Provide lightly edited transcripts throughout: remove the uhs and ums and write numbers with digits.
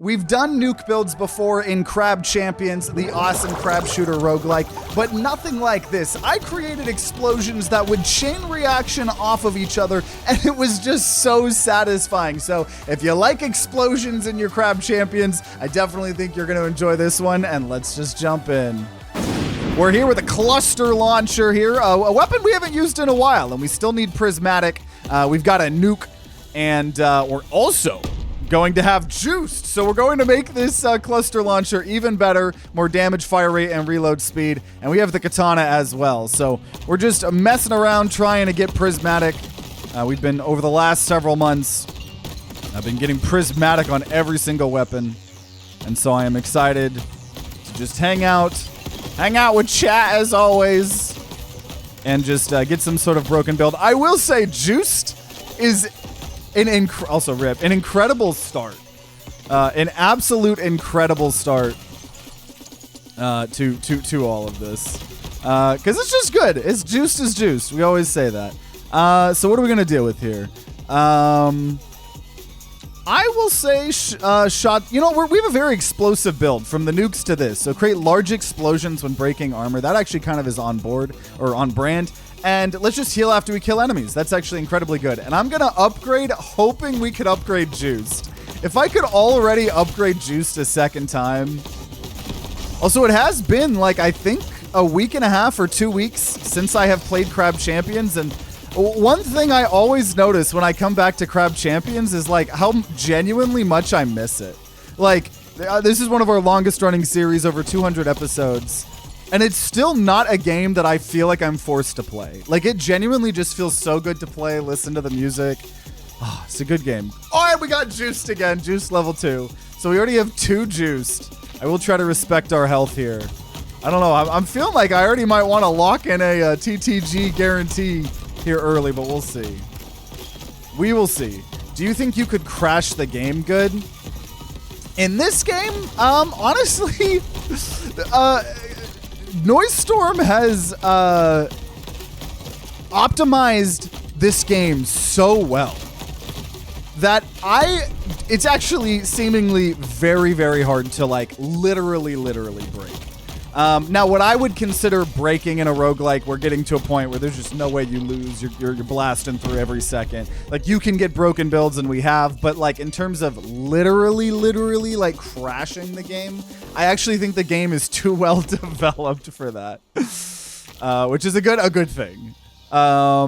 We've done nuke builds before in Crab Champions, the awesome crab shooter roguelike, but nothing like this. I created explosions that would chain reaction off of each other, and it was just so satisfying. So if you like explosions in your Crab Champions, I definitely think you're going to enjoy this one, and let's just jump in. We're here with a cluster launcher here, a weapon we haven't used in a while, and we still need Prismatic. We've got a nuke, and we're also going to have juiced. So we're going to make this cluster launcher even better, more damage, fire rate, and reload speed. And we have the katana as well. So we're just messing around trying to get Prismatic. We've been, over the last several months, I've been getting Prismatic on every single weapon. And so I am excited to just hang out with chat as always, and just get some sort of broken build. I will say juiced is an incredible start. An absolute incredible start to all of this. Because it's just good. It's juiced as juiced. We always say that. So what are we going to deal with here? I will say shot. You know, we have a very explosive build from the nukes to this. So create large explosions when breaking armor. That actually kind of is on board or on brand. And let's just heal after we kill enemies. That's actually incredibly good. And I'm going to upgrade, hoping we could upgrade Juiced. If I could already upgrade Juiced a second time. Also, it has been, like, I think a week and a half or 2 weeks since I have played Crab Champions. And one thing I always notice when I come back to Crab Champions is, like, how genuinely much I miss it. Like, this is one of our longest running series, over 200 episodes. And it's still not a game that I feel like I'm forced to play. Like, it genuinely just feels so good to play, listen to the music. Oh, it's a good game. Oh, and we got Juiced again. Juiced level 2. So we already have 2 Juiced. I will try to respect our health here. I don't know. I'm feeling like I already might want to lock in a TTG guarantee here early, but we'll see. We will see. Do you think you could crash the game good? In this game, honestly, Noise Storm has optimized this game so well that it's actually seemingly very, very hard to, like, literally break. Now, what I would consider breaking in a roguelike, we're getting to a point where there's just no way you lose. You're blasting through every second. Like, you can get broken builds, and we have, but, like, in terms of literally, like, crashing the game, I actually think the game is too well developed for that, which is a good thing. I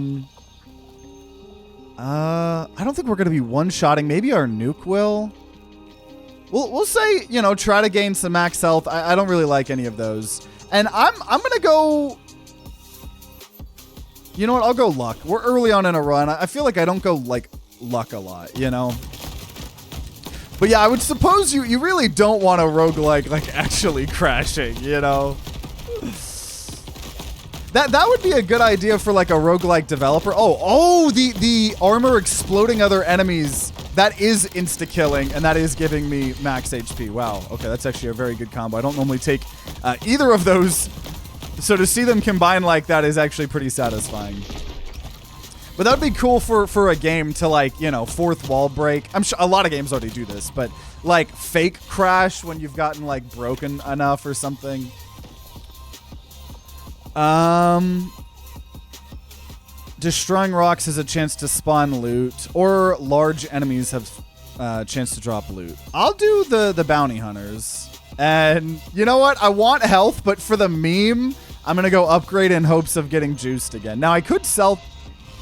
don't think we're going to be one-shotting. Maybe our nuke will. We'll say, you know, try to gain some max health. I don't really like any of those. And I'm going to go... You know what? I'll go luck. We're early on in a run. I feel like I don't go, like, luck a lot, you know? But yeah, I would suppose you really don't want a roguelike, like, actually crashing, you know? That would be a good idea for, like, a roguelike developer. Oh, the armor exploding other enemies. That is insta-killing, and that is giving me max HP. Wow. Okay, that's actually a very good combo. I don't normally take either of those, so to see them combine like that is actually pretty satisfying. But that would be cool for a game to, like, you know, fourth wall break. I'm sure a lot of games already do this, but, like, fake crash when you've gotten, like, broken enough or something. Destroying rocks has a chance to spawn loot, or large enemies have a chance to drop loot. I'll do the bounty hunters. And you know what? I want health, but for the meme, I'm going to go upgrade in hopes of getting juiced again. Now, I could sell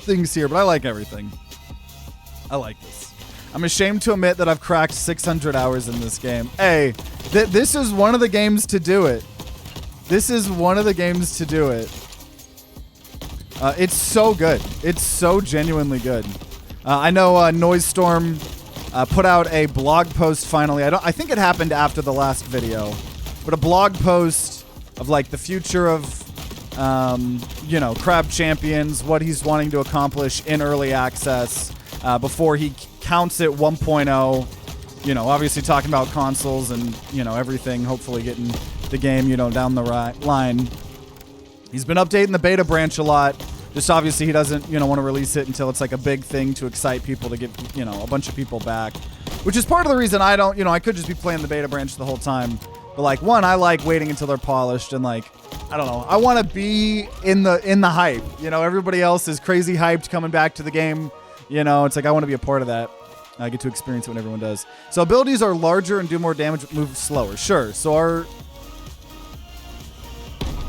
things here, but I like everything. I like this. I'm ashamed to admit that I've cracked 600 hours in this game. Hey, this is one of the games to do it. This is one of the games to do it. It's so good. It's so genuinely good. I know Noise Storm put out a blog post finally. I think it happened after the last video, but a blog post of, like, the future of you know, Crab Champions, what he's wanting to accomplish in early access before he counts it 1.0. You know, obviously talking about consoles and, you know, everything, hopefully getting the game, you know, down the line. He's been updating the beta branch a lot. Just obviously he doesn't, you know, want to release it until it's like a big thing to excite people to get, you know, a bunch of people back. Which is part of the reason I don't, I could just be playing the beta branch the whole time. But like, one, I like waiting until they're polished, and like, I don't know, I want to be in the hype. Everybody else is crazy hyped coming back to the game. It's like I want to be a part of that. I get to experience it when everyone does. So abilities are larger and do more damage, but move slower. Sure. So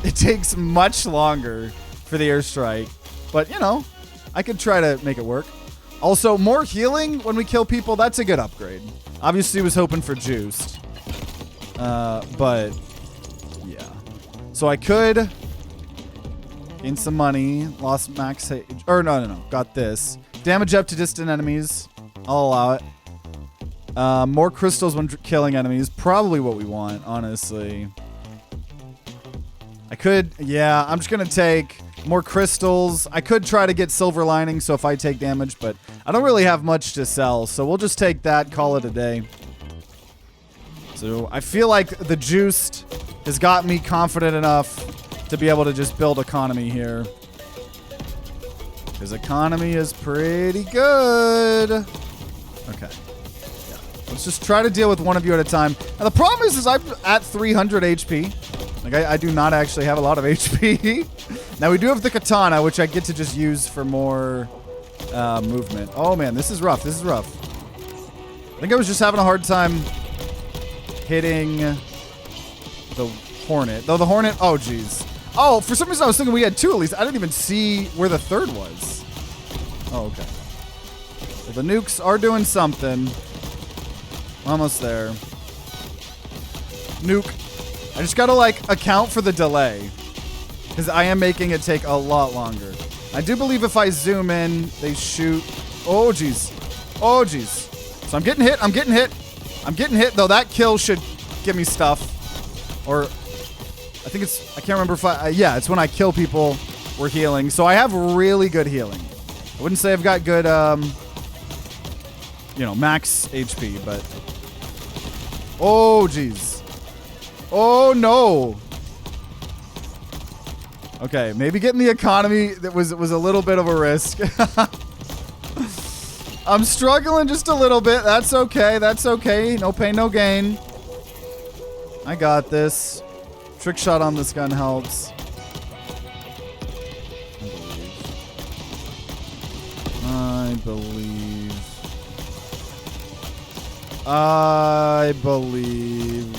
it takes much longer for the airstrike, but I could try to make it work. Also, more healing when we kill people. That's a good upgrade. Obviously, was hoping for juiced. But yeah. So I could gain some money. Lost max. Or no. Got this. Damage up to distant enemies. I'll allow it. More crystals when killing enemies. Probably what we want, honestly. I could. Yeah, I'm just going to take more crystals. I could try to get silver lining, so if I take damage, but I don't really have much to sell, so we'll just take that, call it a day. So I feel like the juiced has got me confident enough to be able to just build economy here. Because economy is pretty good. Okay. Yeah. Let's just try to deal with one of you at a time. Now the problem is I'm at 300 HP. Like I do not actually have a lot of HP. Now we do have the katana, which I get to just use for more movement. Oh man, this is rough. This is rough. I think I was just having a hard time hitting the hornet. Though the hornet, oh geez. Oh, for some reason I was thinking we had two at least. I didn't even see where the third was. Oh, okay. Well, the nukes are doing something. Almost there. Nuke. I just gotta like account for the delay, because I am making it take a lot longer. I do believe if I zoom in, they shoot. Oh geez. Oh geez. So I'm getting hit. I'm getting hit. I'm getting hit, though. That kill should give me stuff. Or I think it's, I can't remember if yeah, it's when I kill people, we're healing. So I have really good healing. I wouldn't say I've got good, max HP, but. Oh geez. Oh no. Okay, maybe getting the economy that was a little bit of a risk. I'm struggling just a little bit. That's okay. That's okay. No pain, no gain. I got this. Trick shot on this gun helps. I believe. I believe.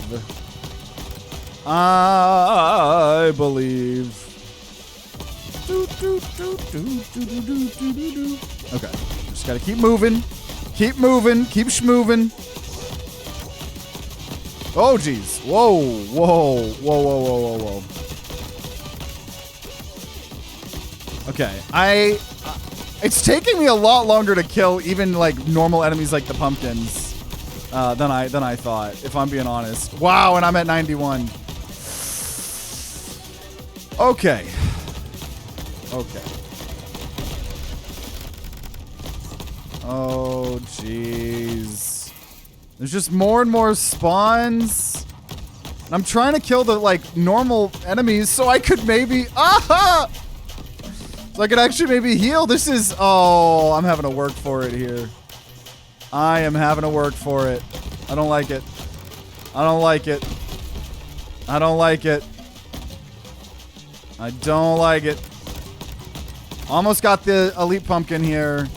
I believe. Okay. Just gotta keep moving. Keep moving. Keep schmoving. Oh, geez. Whoa. Whoa. Whoa, whoa, whoa, whoa, whoa. Okay. It's taking me a lot longer to kill even like normal enemies like the pumpkins than I thought, if I'm being honest. Wow, and I'm at 91. Okay. Okay. Oh, jeez. There's just more and more spawns. And I'm trying to kill the, like, normal enemies so I could maybe... Ah! So I could actually maybe heal. This is... Oh, I'm having to work for it here. I am having to work for it. I don't like it. I don't like it. I don't like it. I don't like it. Almost got the elite pumpkin here.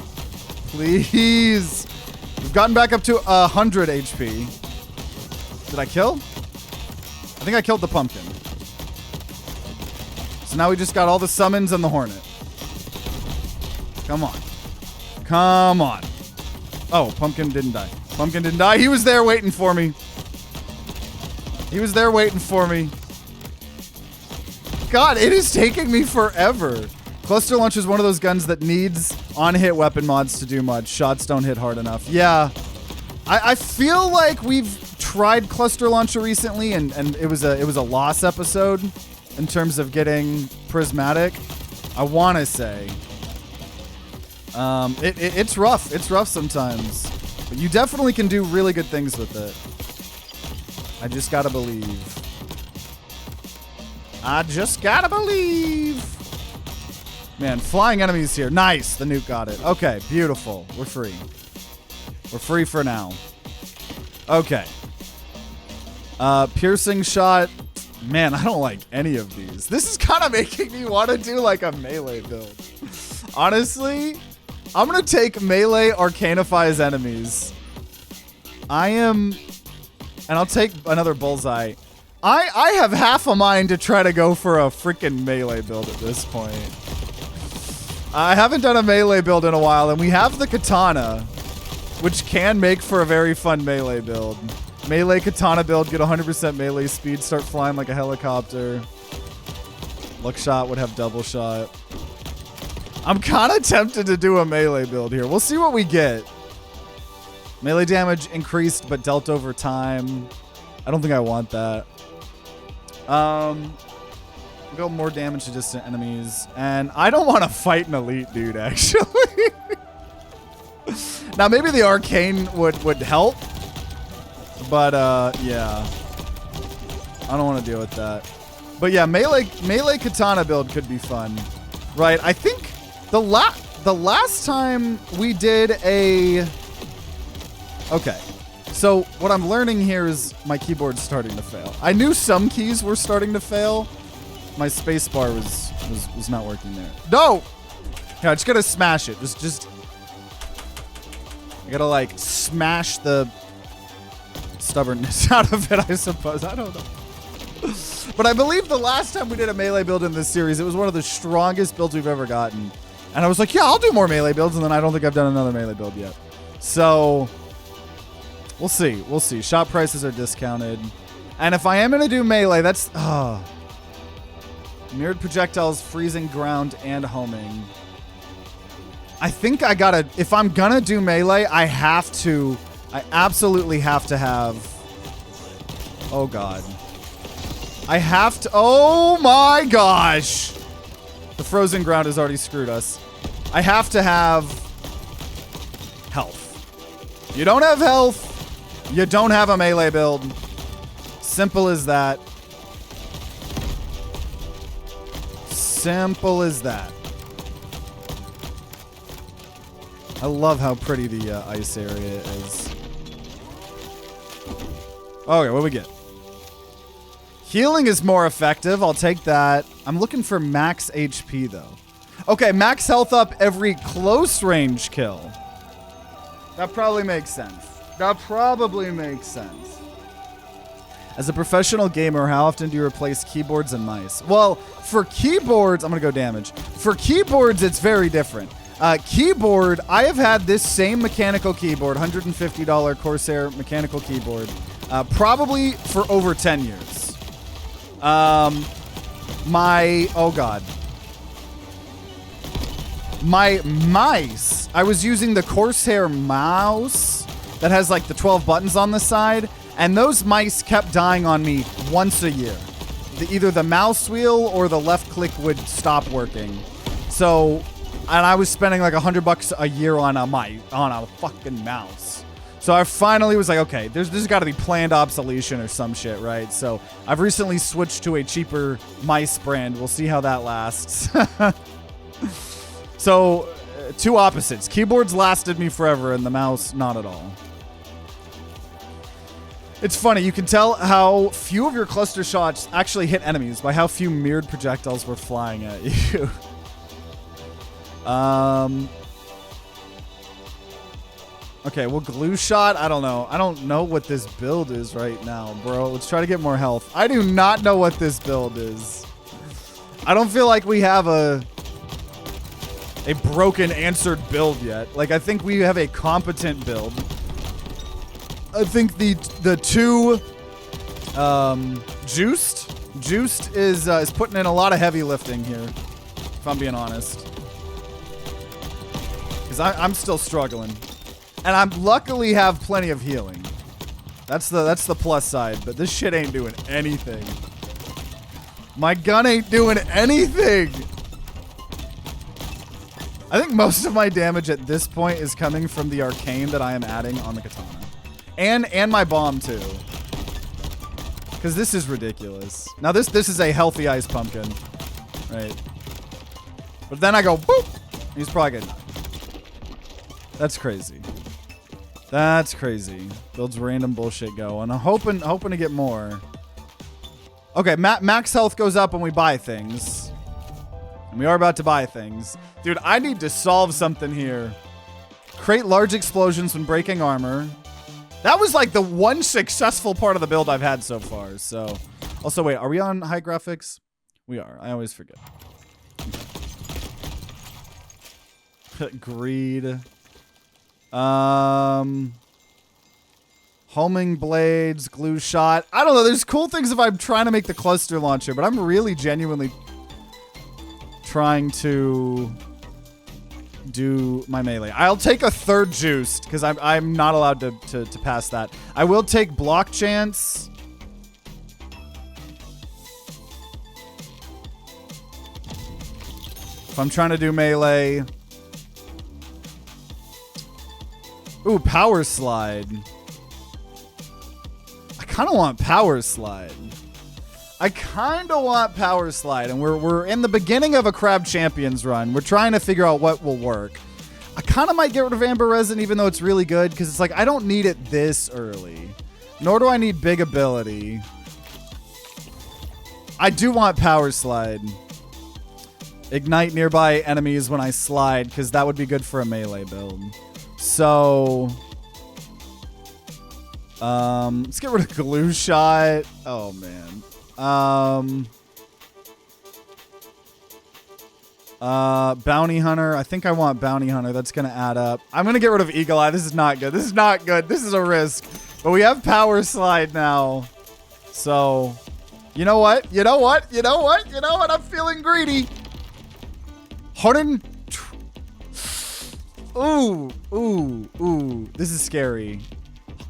Please. We've gotten back up to 100 HP. Did I kill? I think I killed the pumpkin. So now we just got all the summons and the hornet. Come on. Come on. Oh, pumpkin didn't die. Pumpkin didn't die. He was there waiting for me. He was there waiting for me. God, it is taking me forever. Cluster launch is one of those guns that needs on-hit weapon mods to do much. Shots don't hit hard enough. Yeah. I feel like we've tried cluster launcher recently, and it was a loss episode in terms of getting prismatic. I want to say. It's rough. It's rough sometimes. But you definitely can do really good things with it. I just gotta believe. I just gotta believe. Man, flying enemies here. Nice. The nuke got it. Okay, beautiful. We're free. We're free for now. Okay. Piercing shot. Man, I don't like any of these. This is kind of making me want to do like a melee build. Honestly, I'm going to take melee Arcanifies enemies. And I'll take another bullseye. I have half a mind to try to go for a freaking melee build at this point. I haven't done a melee build in a while, and we have the katana, which can make for a very fun melee build. Melee katana build, get 100% melee speed, start flying like a helicopter. Luck shot would have double shot. I'm kind of tempted to do a melee build here. We'll see what we get. Melee damage increased, but dealt over time. I don't think I want that. Go more damage to distant enemies. And I don't want to fight an elite dude, actually. Now, maybe the arcane would help. But, yeah. I don't want to deal with that. But, yeah, melee katana build could be fun. Right, I think the last time we did a... Okay. So, what I'm learning here is my keyboard's starting to fail. I knew some keys were starting to fail. My spacebar was not working there. No! Yeah, I just gotta smash it. Just... I gotta, like, smash the stubbornness out of it, I suppose. I don't know. But I believe the last time we did a melee build in this series, it was one of the strongest builds we've ever gotten. And I was like, yeah, I'll do more melee builds, and then I don't think I've done another melee build yet. So, we'll see. We'll see. Shot prices are discounted. And if I am going to do melee, that's... mirrored projectiles, freezing ground, and homing. I think I gotta... If I'm gonna do melee, I absolutely have to have... Oh, God. I have to... Oh, my gosh! The frozen ground has already screwed us. I have to have... health. You don't have health, you don't have a melee build. Simple as that. Simple as that. I love how pretty the ice area is. Okay, what do we get? Healing is more effective. I'll take that. I'm looking for max HP, though. Okay, max health up every close range kill. That probably makes sense. That probably makes sense. As a professional gamer, how often do you replace keyboards and mice? Well, for keyboards, I'm going to go damage. For keyboards, it's very different. Keyboard, I have had this same mechanical keyboard, $150 Corsair mechanical keyboard, probably for over 10 years. Oh God. My mice, I was using the Corsair mouse that has like the 12 buttons on the side, and those mice kept dying on me once a year. Either the mouse wheel or the left click would stop working. So, and I was spending like $100 a year on a fucking mouse. So I finally was like, okay, there's got to be planned obsolescence or some shit, right? So I've recently switched to a cheaper mice brand. We'll see how that lasts. So, two opposites. Keyboards lasted me forever, and the mouse, not at all. It's funny, you can tell how few of your cluster shots actually hit enemies by how few mirrored projectiles were flying at you. Okay, well, glue shot, I don't know. I don't know what this build is right now, bro. Let's try to get more health. I do not know what this build is. I don't feel like we have a broken answered build yet. Like, I think we have a competent build. I think the two Juiced is putting in a lot of heavy lifting here, if I'm being honest. Because I'm still struggling. And I luckily have plenty of healing. That's the plus side, but this shit ain't doing anything. My gun ain't doing anything. I think most of my damage at this point is coming from the arcane that I am adding on the katana. And my bomb too. Because this is ridiculous. Now this is a healthy ice pumpkin. Right. But then I go boop. He's probably gonna die. That's crazy. That's crazy. Builds random bullshit going. I'm hoping to get more. Okay, max health goes up when we buy things. And we are about to buy things. Dude, I need to solve something here. Create large explosions when breaking armor. That was like the one successful part of the build I've had so far. So, also, wait, are we on high graphics? We are. I always forget. Greed. Homing blades, glue shot. I don't know. There's cool things if I'm trying to make the cluster launcher, but I'm really genuinely trying to do my melee. I'll take a third juiced because I'm not allowed to pass that. I will take block chance. If I'm trying to do melee. Ooh, power slide. I kind of want power slide. And we're in the beginning of a Crab Champions run. We're trying to figure out what will work. I kind of might get rid of Amber Resin even though it's really good because it's like I don't need it this early. Nor do I need big ability. I do want power slide. Ignite nearby enemies when I slide because that would be good for a melee build. So, let's get rid of glue shot. Oh man. Bounty hunter. I think I want bounty hunter. That's gonna add up. I'm gonna get rid of eagle eye. This is not good. This is not good. This is a risk. But we have power slide now. So, you know what? I'm feeling greedy. 100. Ooh. This is scary.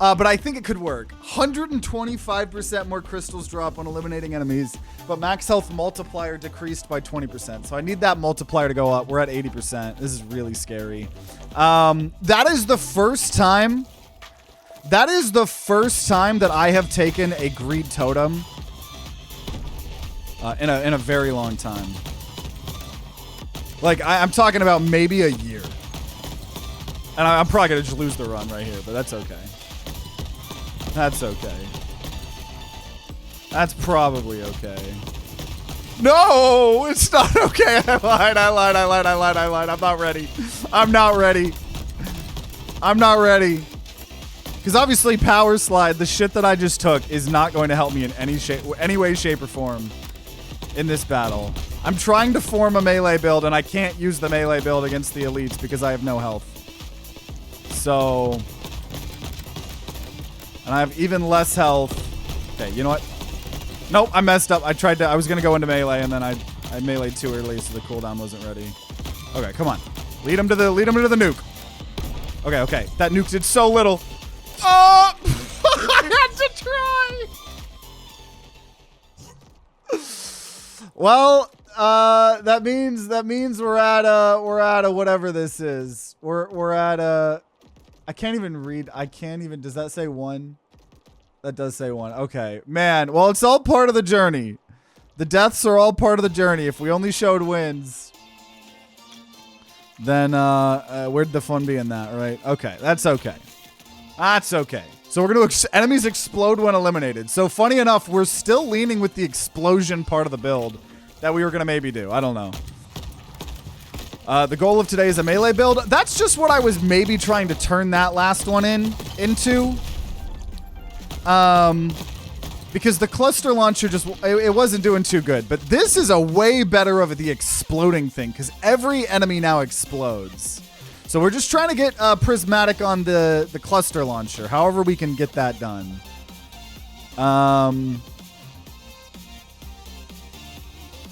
But I think it could work. 125% more crystals drop when eliminating enemies, but max health multiplier decreased by 20%. So I need that multiplier to go up. We're at 80%. This is really scary. That is the first time that I have taken a greed totem in a very long time. Like, I'm talking about maybe a year. And I'm probably going to just lose the run right here, but that's okay. That's okay. That's probably okay. No, it's not okay. I lied. I'm not ready. I'm not ready. Because obviously power slide, the shit that I just took, is not going to help me in any way, shape, or form in this battle. I'm trying to form a melee build, and I can't use the melee build against the elites because I have no health. So, and I have even less health. Okay, you know what? Nope, I messed up. I was going to go into melee, and then I meleeed too early, so the cooldown wasn't ready. Okay, come on. Lead him to the nuke. Okay. That nuke did so little. Oh! I had to try. Well, that means we're at a whatever this is. We're at a. I can't even read. Does that say 1? That does say 1. Okay, man. Well, it's all part of the journey. The deaths are all part of the journey. If we only showed wins, then where'd the fun be in that, right? Okay, that's okay. That's okay. So we're going to enemies explode when eliminated. So funny enough, we're still leaning with the explosion part of the build that we were going to maybe do. I don't know. The goal of today is a melee build. That's just what I was maybe trying to turn that last one into. Because the cluster launcher it wasn't doing too good. But this is a way better of the exploding thing because every enemy now explodes. So we're just trying to get Prismatic on the cluster launcher. However we can get that done.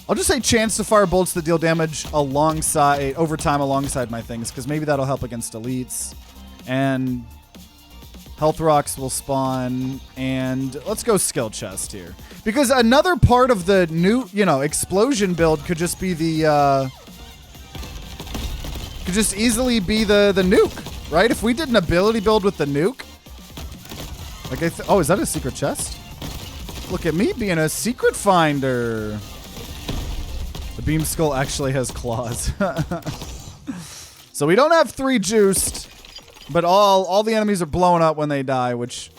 I'll just say chance to fire bolts that deal damage over time alongside my things, because maybe that'll help against elites. And health rocks will spawn. And let's go skill chest here. Because another part of the new, explosion build could just be the could just easily be the nuke, right? If we did an ability build with the nuke. Like oh, is that a secret chest? Look at me being a secret finder. The beam skull actually has claws. So we don't have 3 juiced. But all the enemies are blowing up when they die, which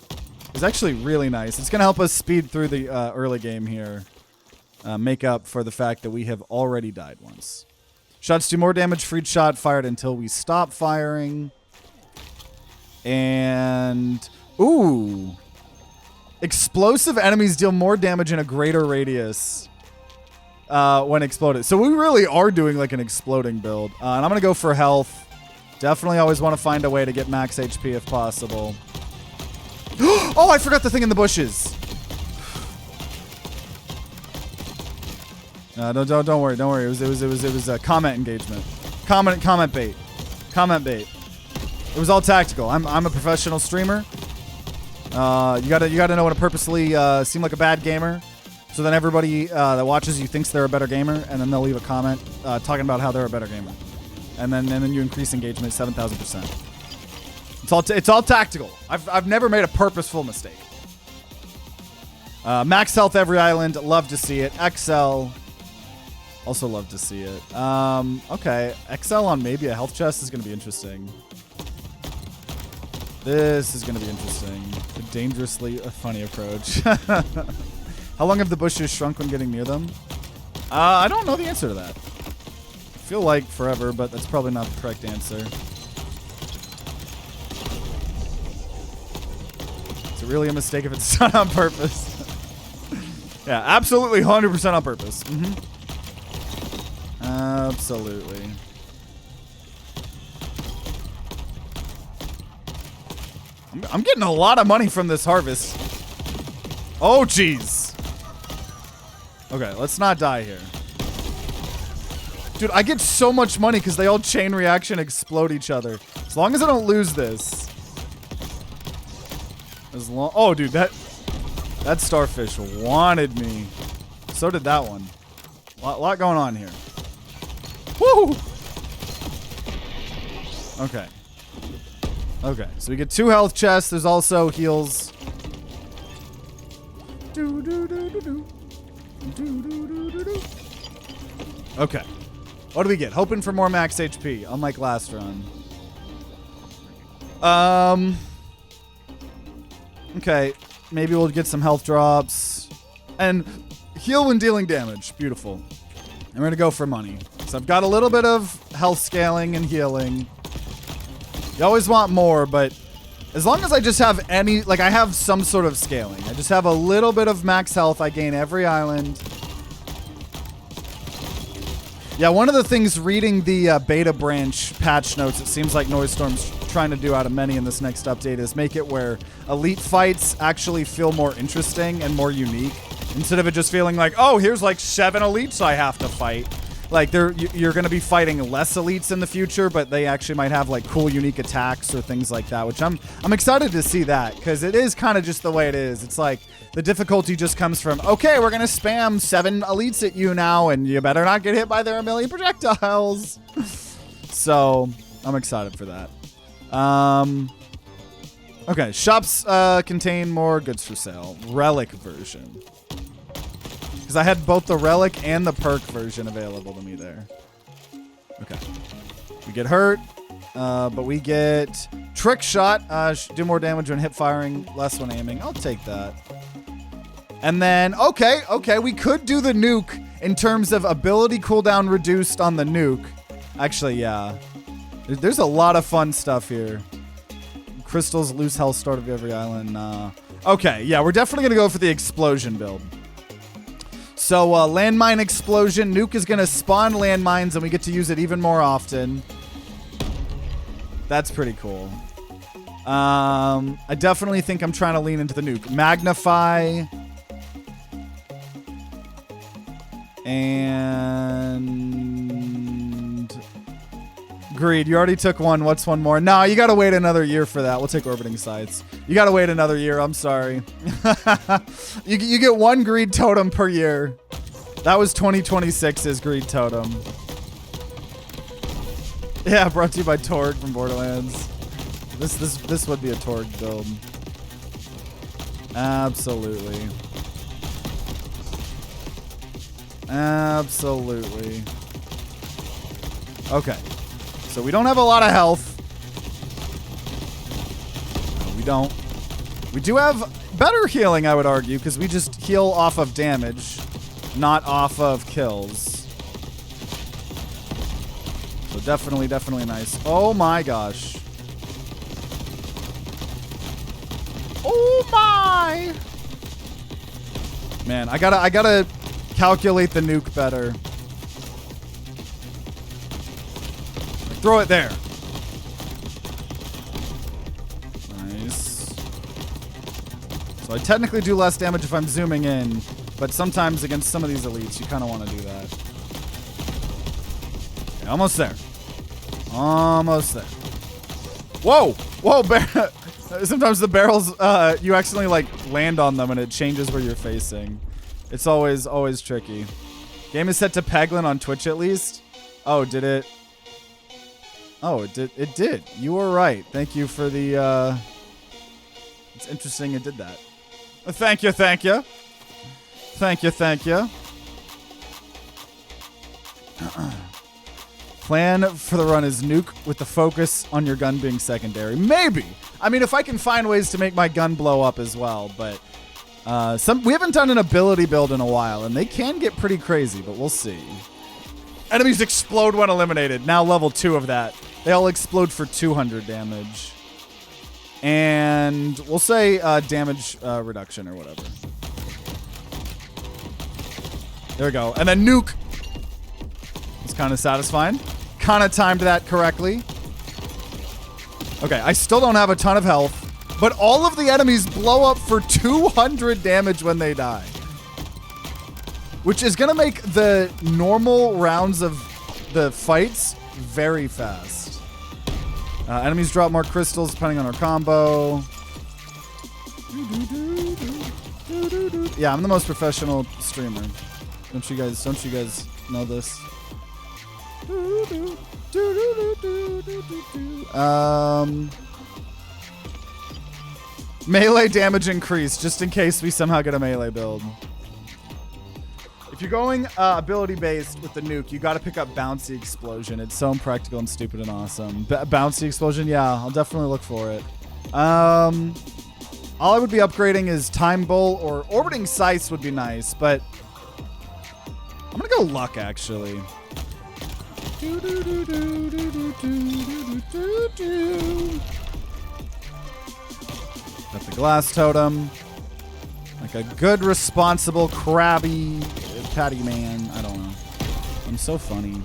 is actually really nice. It's going to help us speed through the early game here. Make up for the fact that we have already died once. Shots do more damage for each shot fired until we stop firing. And... Ooh. Explosive enemies deal more damage in a greater radius when exploded. So we really are doing like an exploding build. And I'm going to go for health. Definitely always want to find a way to get max HP if possible. Oh, I forgot the thing in the bushes. Don't worry. It was a comment engagement. Comment bait. It was all tactical. I'm a professional streamer. You gotta know when to purposely seem like a bad gamer, so then everybody that watches you thinks they're a better gamer, and then they'll leave a comment talking about how they're a better gamer, and then you increase engagement 7,000%. It's all tactical. I've never made a purposeful mistake. Max health every island. Love to see it. XL. Also love to see it. Okay. XL on maybe a health chest is going to be interesting. This is going to be interesting. A dangerously funny approach. How long have the bushes shrunk when getting near them? I don't know the answer to that. I feel like forever, but that's probably not the correct answer. Is it really a mistake if it's done on purpose? Yeah, absolutely 100% on purpose. Absolutely. I'm getting a lot of money from this harvest. Oh, jeez. Okay, let's not die here. Dude, I get so much money because they all chain reaction explode each other. As long as I don't lose this. Oh, dude, that starfish wanted me. So did that one. A lot going on here. Woo! Okay. Okay, so we get 2 health chests. There's also heals. Okay. What do we get? Hoping for more max HP, unlike last run. Okay, maybe we'll get some health drops. And heal when dealing damage. Beautiful. And we're going to go for money. So I've got a little bit of health scaling and healing. You always want more, but as long as I just have any, like I have some sort of scaling. I just have a little bit of max health I gain every island. Yeah, one of the things reading the beta branch patch notes, it seems like Noisestorm's trying to do out of many in this next update is make it where elite fights actually feel more interesting and more unique. Instead of it just feeling like, oh, here's like 7 elites I have to fight. Like you're going to be fighting less elites in the future, but they actually might have like cool, unique attacks or things like that. Which I'm excited to see that because it is kind of just the way it is. It's like the difficulty just comes from okay, we're going to spam 7 elites at you now, and you better not get hit by their 1,000,000 projectiles. So I'm excited for that. Okay, shops contain more goods for sale. Relic version. Because I had both the relic and the perk version available to me there. Okay. We get hurt, but we get trick shot. Do more damage when hip firing, less when aiming. I'll take that. And then, okay, we could do the nuke in terms of ability cooldown reduced on the nuke. Actually, yeah. There's a lot of fun stuff here. Crystals, loose health, start of every island. Okay, yeah, we're definitely going to go for the explosion build. So, landmine explosion. Nuke is going to spawn landmines, and we get to use it even more often. That's pretty cool. I definitely think I'm trying to lean into the nuke. Magnify. And greed. You already took one. What's one more? No, you got to wait another year for that. We'll take orbiting sites. You got to wait another year. I'm sorry. You get 1 greed totem per year. That was 2026's greed totem. Yeah, brought to you by Torg from Borderlands. This would be a Torg build. Absolutely. Absolutely. Okay. So we don't have a lot of health. we don't. We do have better healing, I would argue, because we just heal off of damage, not off of kills. So definitely, definitely nice. Oh my gosh. Oh my! Man, I gotta calculate the nuke better. Throw it there. Nice. So I technically do less damage if I'm zooming in, but sometimes against some of these elites, you kind of want to do that. Okay, almost there. Almost there. Whoa! Whoa, sometimes the barrels, you accidentally like land on them and it changes where you're facing. It's always tricky. Game is set to Peglin on Twitch at least. Oh, did it? Oh, it did. You were right. Thank you for the, it's interesting it did that. Thank you. Thank you. Plan for the run is nuke with the focus on your gun being secondary. Maybe. I mean, if I can find ways to make my gun blow up as well, but we haven't done an ability build in a while, and they can get pretty crazy, but we'll see. Enemies explode when eliminated. Now level 2 of that. They all explode for 200 damage. And we'll say damage reduction or whatever. There we go. And then nuke. It's kind of satisfying. Kind of timed that correctly. Okay, I still don't have a ton of health, but all of the enemies blow up for 200 damage when they die. Which is going to make the normal rounds of the fights very fast. Enemies drop more crystals depending on our combo. Yeah, I'm the most professional streamer. Don't you guys know this? Melee damage increase, just in case we somehow get a melee build. If you're going ability based with the nuke, you got to pick up bouncy explosion. It's so impractical and stupid and awesome. Bouncy explosion, yeah, I'll definitely look for it. All I would be upgrading is time bowl or orbiting scythes would be nice, but I'm gonna go luck actually. Got the glass totem. Like a good, responsible, crabby patty man. I don't know. I'm so funny.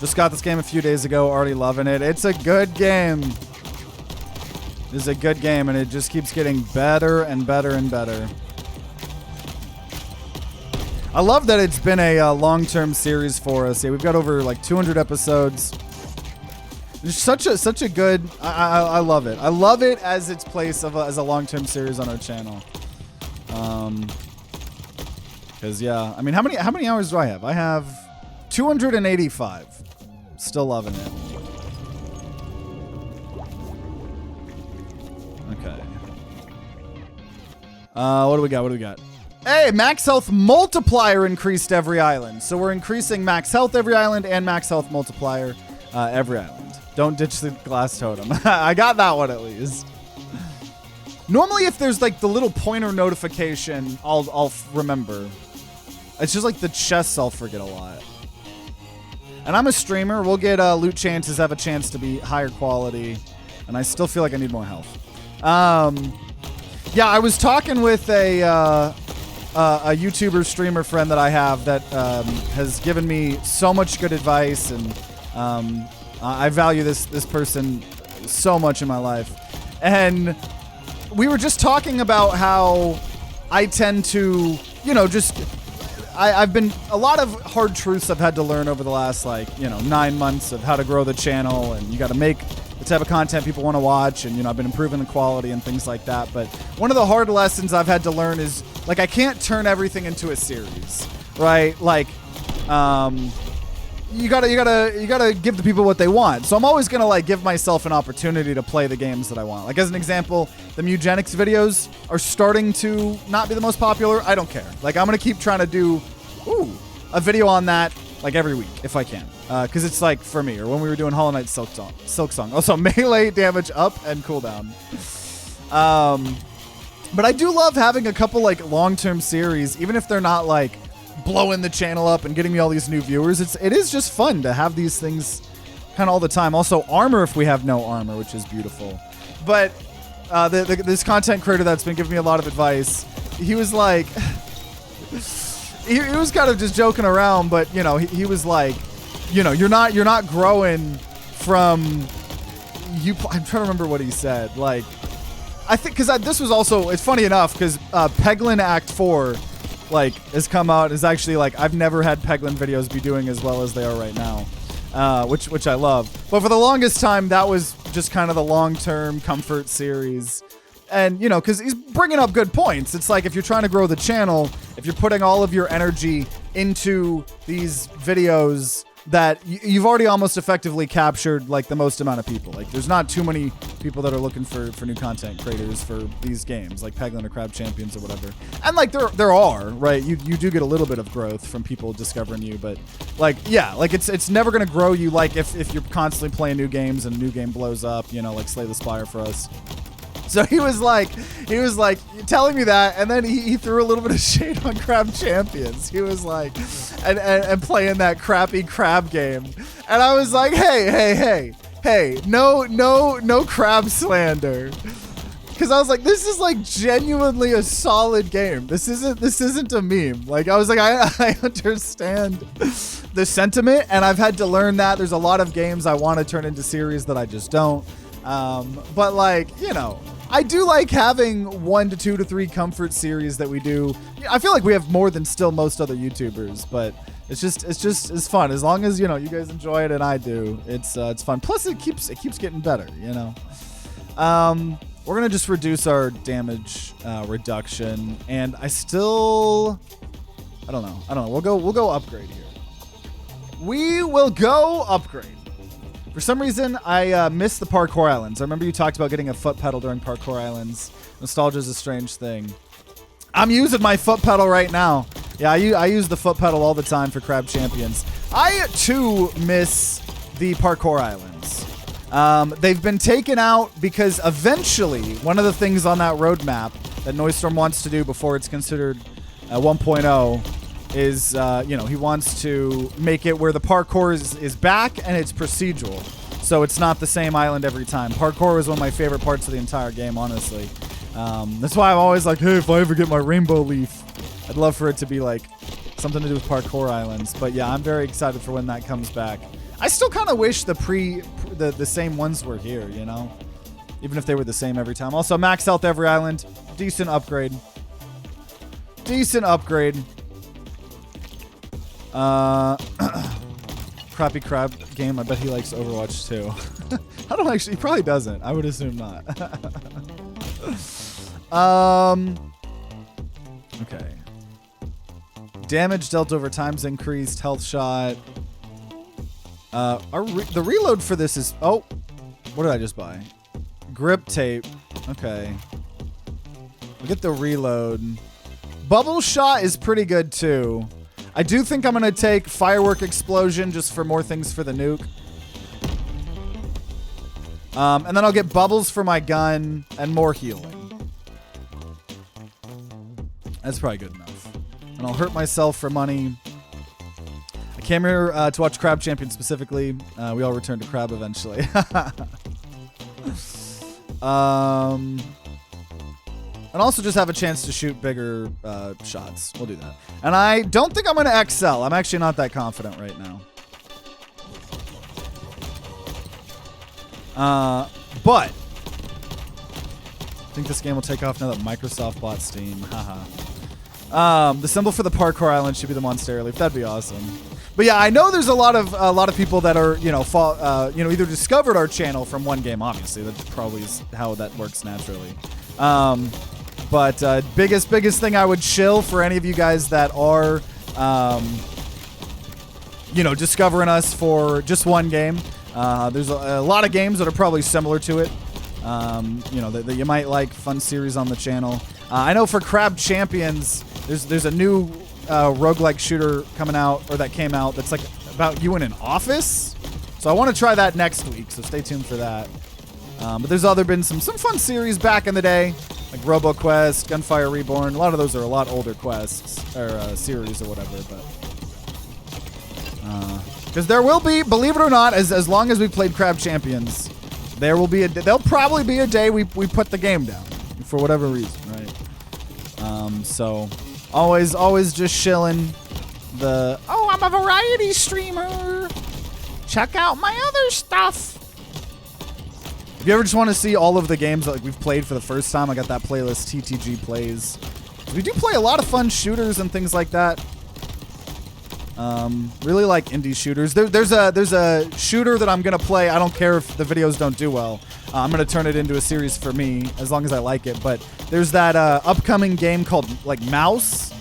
Just got this game a few days ago. Already loving it. It's a good game. It's a good game, and it just keeps getting better and better and better. I love that it's been a long-term series for us. Yeah, we've got over like 200 episodes. It's such a good. I love it. I love it as its place as a long-term series on our channel. Because yeah, I mean, how many hours do I have? I have 285. Still loving it. Okay. What do we got? Hey, max health multiplier increased every island. So we're increasing max health every island and max health multiplier every island. Don't ditch the glass totem. I got that one at least. Normally, if there's like the little pointer notification, I'll remember. It's just like the chests I'll forget a lot. And I'm a streamer. We'll get loot chances have a chance to be higher quality. And I still feel like I need more health. Yeah, I was talking with a YouTuber streamer friend that I have that has given me so much good advice, and I value this person so much in my life. And we were just talking about how I tend to, I've been, a lot of hard truths I've had to learn over the last 9 months of how to grow the channel, and you got to make the type of content people want to watch, and I've been improving the quality and things like that. But one of the hard lessons I've had to learn is I can't turn everything into a series, right? You gotta give the people what they want. So I'm always gonna give myself an opportunity to play the games that I want. Like as an example, the Mugenics videos are starting to not be the most popular. I don't care. I'm gonna keep trying to do a video on that like every week if I can, because it's like for me, or when we were doing Hollow Knight Silk Song. Also melee damage up and cooldown. But I do love having a couple like long-term series, even if they're not like blowing the channel up and getting me all these new viewers. It is just fun to have these things kind of all the time. Also armor if we have no armor, which is beautiful. But this content creator that's been giving me a lot of advice, he was like, he was kind of just joking around, but you know, he was like, you know, you're not growing from you. I'm trying to remember what he said. Like, I think because this was also, it's funny enough because Peglin Act 4 like has come out, is actually like, I've never had Peglin videos be doing as well as they are right now, which I love. But for the longest time, that was just kind of the long-term comfort series. And, you know, because he's bringing up good points. It's like if you're trying to grow the channel, if you're putting all of your energy into these videos, that you've already almost effectively captured like the most amount of people. Like there's not too many people that are looking for new content creators for these games, like Peglin or Crab Champions or whatever. And like there are, right? You do get a little bit of growth from people discovering you, but like, yeah, like it's never gonna grow you like if you're constantly playing new games and a new game blows up, you know, like Slay the Spire for us. So he was like telling me that, and then he threw a little bit of shade on Crab Champions. He was like, and playing that crappy crab game, and I was like, hey, no crab slander, because I was like, this is like genuinely a solid game. This isn't a meme. Like I was like, I understand the sentiment, and I've had to learn that there's a lot of games I want to turn into series that I just don't. But like, you know, I do like having 1 to 2 to 3 comfort series that we do. I feel like we have more than still most other YouTubers, but it's fun. As long as, you know, you guys enjoy it and I do, it's fun. Plus it keeps getting better, you know. We're gonna just reduce our damage reduction, and I don't know. We'll go upgrade here. We will go upgrade. For some reason, I missed the parkour islands. I remember you talked about getting a foot pedal during parkour islands. Nostalgia is a strange thing. I'm using my foot pedal right now. Yeah, I use the foot pedal all the time for Crab Champions. I, too, miss the parkour islands. They've been taken out because eventually, one of the things on that roadmap that Noisestorm wants to do before it's considered 1.0 is, you know, he wants to make it where the parkour is back and it's procedural. So it's not the same island every time. Parkour is one of my favorite parts of the entire game, honestly. That's why I'm always like, hey, if I ever get my rainbow leaf, I'd love for it to be like something to do with parkour islands. But yeah, I'm very excited for when that comes back. I still kind of wish the same ones were here, you know? Even if they were the same every time. Also, max health every island. Decent upgrade. Decent upgrade. Crappy crab game. I bet he likes Overwatch too. I don't actually. He probably doesn't. I would assume not. Okay. Damage dealt over time's increased. Health shot. The reload for this is. Oh, what did I just buy? Grip tape. Okay. We get the reload. Bubble shot is pretty good too. I do think I'm going to take Firework Explosion just for more things for the nuke. And then I'll get Bubbles for my gun and more healing. That's probably good enough. And I'll hurt myself for money. I came here to watch Crab Champion specifically. We all return to Crab eventually. And also just have a chance to shoot bigger shots. We'll do that. And I don't think I'm going to excel. I'm actually not that confident right now. But I think this game will take off now that Microsoft bought Steam. Haha. The symbol for the parkour island should be the Monstera leaf. That'd be awesome. But yeah, I know there's a lot of people that are, you know, either discovered our channel from one game. Obviously, that probably is how that works naturally. But biggest thing I would chill for any of you guys that are, you know, discovering us for just one game. There's a lot of games that are probably similar to it. You know, that you might like, fun series on the channel. I know for Crab Champions, there's a new roguelike shooter coming out, or that came out, that's like about you in an office. So I want to try that next week, so stay tuned for that. But there's been some fun series back in the day, like RoboQuest, Gunfire Reborn. A lot of those are a lot older quests, or series or whatever, but... Because there will be, believe it or not, as long as we played Crab Champions, there'll probably be a day we put the game down, for whatever reason, right? So, always just shilling the, oh, I'm a variety streamer. Check out my other stuff. If you ever just want to see all of the games that like we've played for the first time, I got that playlist, TTG Plays. We do play a lot of fun shooters and things like that. Really like indie shooters. There's a shooter that I'm gonna play. I don't care if the videos don't do well. I'm gonna turn it into a series for me as long as I like it. But there's that upcoming game called like Mouse,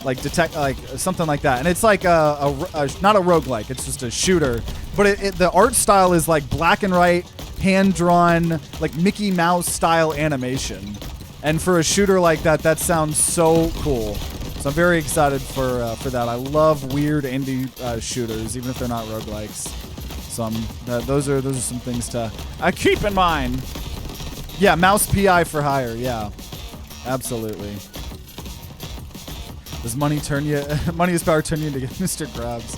like something like that, and it's like not a roguelike. It's just a shooter, but the art style is like black and white, hand drawn, like Mickey Mouse style animation. And for a shooter like that, that sounds so cool. So I'm very excited for that. I love weird indie shooters, even if they're not roguelikes. So those are some things to keep in mind. Yeah, Mouse PI for hire. Yeah, absolutely. Does money turn you? Money is power turn you into Mr. Krabs?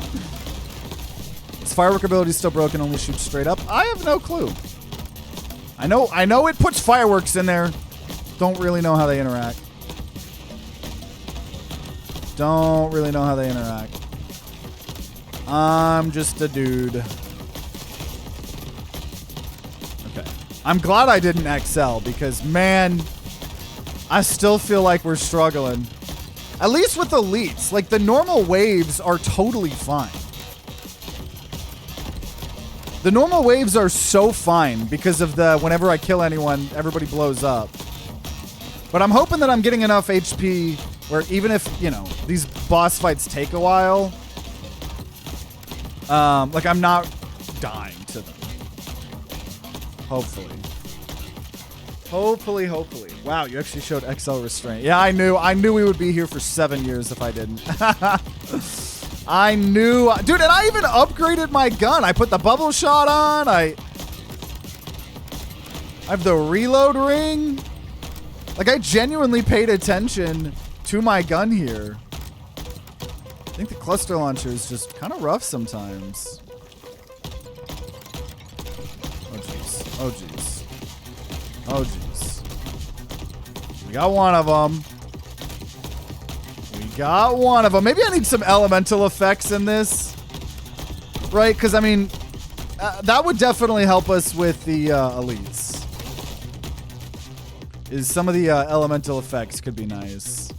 Is firework ability still broken? Only shoot straight up? I have no clue. I know it puts fireworks in there. Don't really know how they interact. Don't really know how they interact. I'm just a dude. Okay. I'm glad I didn't XL because, man, I still feel like we're struggling. At least with elites. Like, the normal waves are totally fine. The normal waves are so fine because of the whenever I kill anyone, everybody blows up. But I'm hoping that I'm getting enough HP where even if, you know, these boss fights take a while, like I'm not dying to them. Hopefully. Hopefully. Wow, you actually showed XL restraint. Yeah, I knew we would be here for 7 years if I didn't. I knew. Dude, and I even upgraded my gun. I put the bubble shot on. I have the reload ring. Like, I genuinely paid attention to my gun here. I think the cluster launcher is just kind of rough sometimes. Oh, jeez. Oh, jeez. Oh, jeez. We got one of them. We got one of them. Maybe I need some elemental effects in this. Right? Because, I mean, that would definitely help us with the elites. Is some of the elemental effects could be nice.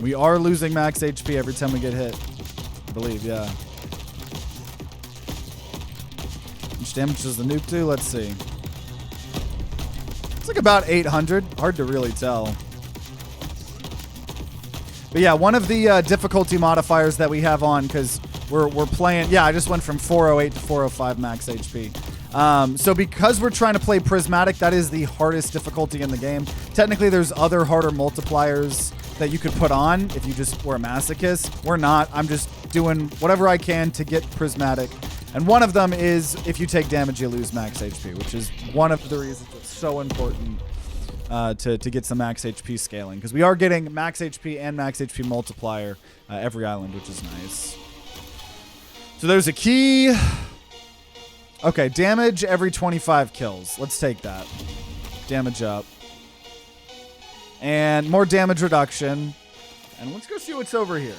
We are losing max HP every time we get hit. I believe, yeah. How much damage does the nuke do? Let's see. It's like about 800. Hard to really tell. But yeah, one of the difficulty modifiers that we have on, because we're playing... Yeah, I just went from 408 to 405 max HP. So because we're trying to play Prismatic, that is the hardest difficulty in the game. Technically, there's other harder multipliers that you could put on if you just were a masochist. We're not. I'm just doing whatever I can to get Prismatic. And one of them is if you take damage, you lose max HP, which is one of the reasons it's so important to get some max HP scaling. Because we are getting max HP and max HP multiplier every island, which is nice. So there's a key... Okay, damage every 25 kills. Let's take that. Damage up. And more damage reduction. And let's go see what's over here.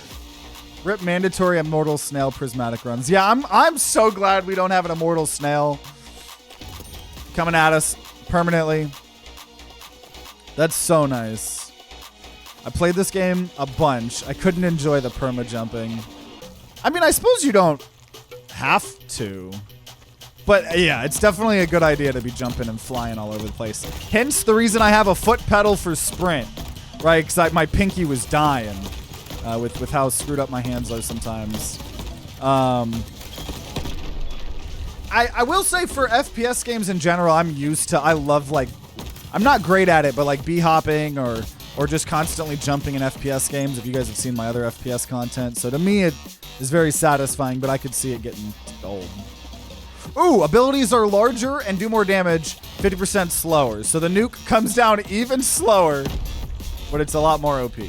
Rip mandatory immortal snail prismatic runs. Yeah, I'm so glad we don't have an immortal snail coming at us permanently. That's so nice. I played this game a bunch. I couldn't enjoy the perma jumping. I mean, I suppose you don't have to. But yeah, it's definitely a good idea to be jumping and flying all over the place. Hence the reason I have a foot pedal for sprint, right? Because my pinky was dying with how screwed up my hands are sometimes. I will say for FPS games in general, I'm used to. I love like, I'm not great at it, but like b-hopping or or just constantly jumping in FPS games, if you guys have seen my other FPS content. So to me, it is very satisfying, but I could see it getting old. Ooh, abilities are larger and do more damage 50% slower. So the nuke comes down even slower, but it's a lot more OP. We're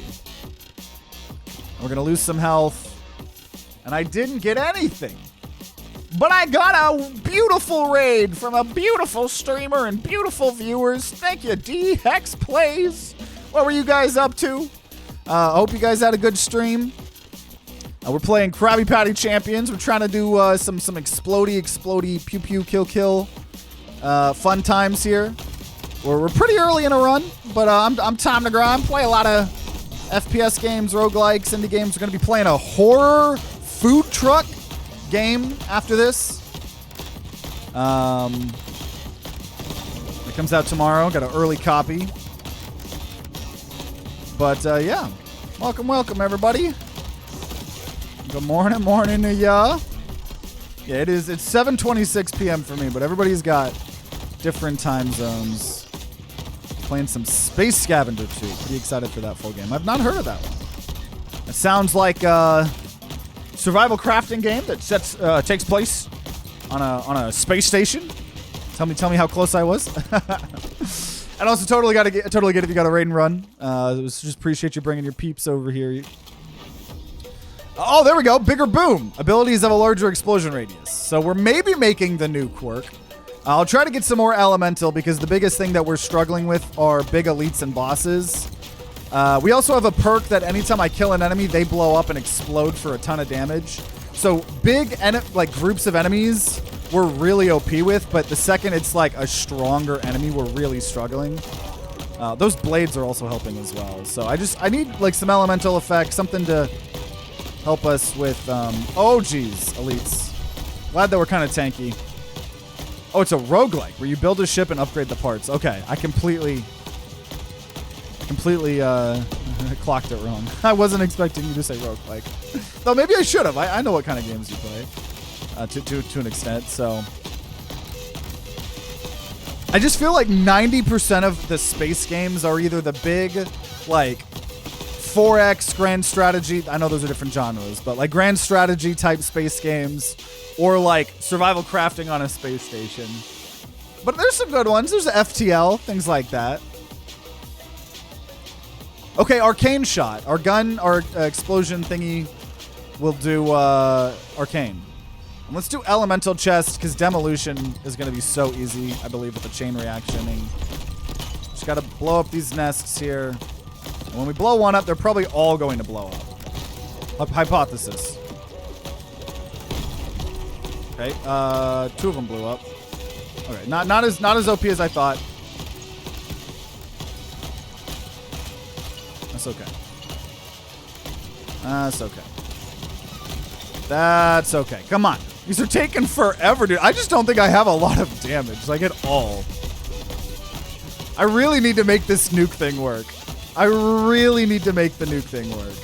going to lose some health. And I didn't get anything. But I got a beautiful raid from a beautiful streamer and beautiful viewers. Thank you, D Hex Plays. What were you guys up to? I hope you guys had a good stream. We're playing Krabby Patty Champions. We're trying to do some explodey, pew pew, kill, fun times here. We're pretty early in a run, but I'm time to grind. Play a lot of FPS games, roguelikes, indie games. We're gonna be playing a horror food truck game after this. It comes out tomorrow. Got an early copy. But yeah, welcome everybody. Good morning to ya. Yeah, it's 7:26 p.m. for me, but everybody's got different time zones. Playing some Space Scavenger 2. Pretty excited for that full game. I've not heard of that one. It sounds like a survival crafting game that takes place on a space station. Tell me how close I was. And also totally get if you got a raid and run. Just appreciate you bringing your peeps over here. Oh, there we go. Bigger boom. Abilities have a larger explosion radius. So we're maybe making the nuke work. I'll try to get some more elemental because the biggest thing that we're struggling with are big elites and bosses. We also have a perk that anytime I kill an enemy, they blow up and explode for a ton of damage. So big groups of enemies we're really OP with, but the second it's like a stronger enemy, we're really struggling. Those blades are also helping as well. So I need like some elemental effects, something to help us with, oh geez, elites. Glad that we're kind of tanky. Oh, it's a roguelike where you build a ship and upgrade the parts. Okay, I completely clocked it wrong. I wasn't expecting you to say roguelike. Though maybe I should have. I know what kind of games you play to an extent, so. I just feel like 90% of the space games are either the big, like, 4X grand strategy. I know those are different genres, but like grand strategy type space games or like survival crafting on a space station. But there's some good ones. There's FTL, things like that. Okay, arcane shot. Our gun, our explosion thingy will do arcane. And let's do elemental chest because demolition is going to be so easy, I believe, with the chain reactioning. Just got to blow up these nests here. And when we blow one up, they're probably all going to blow up. Hypothesis. Okay, 2 of them blew up. Okay, not as OP as I thought. That's okay. That's okay. That's okay. Come on. These are taking forever, dude. I just don't think I have a lot of damage, like at all. I really need to make this nuke thing work. I really need to make the nuke thing work.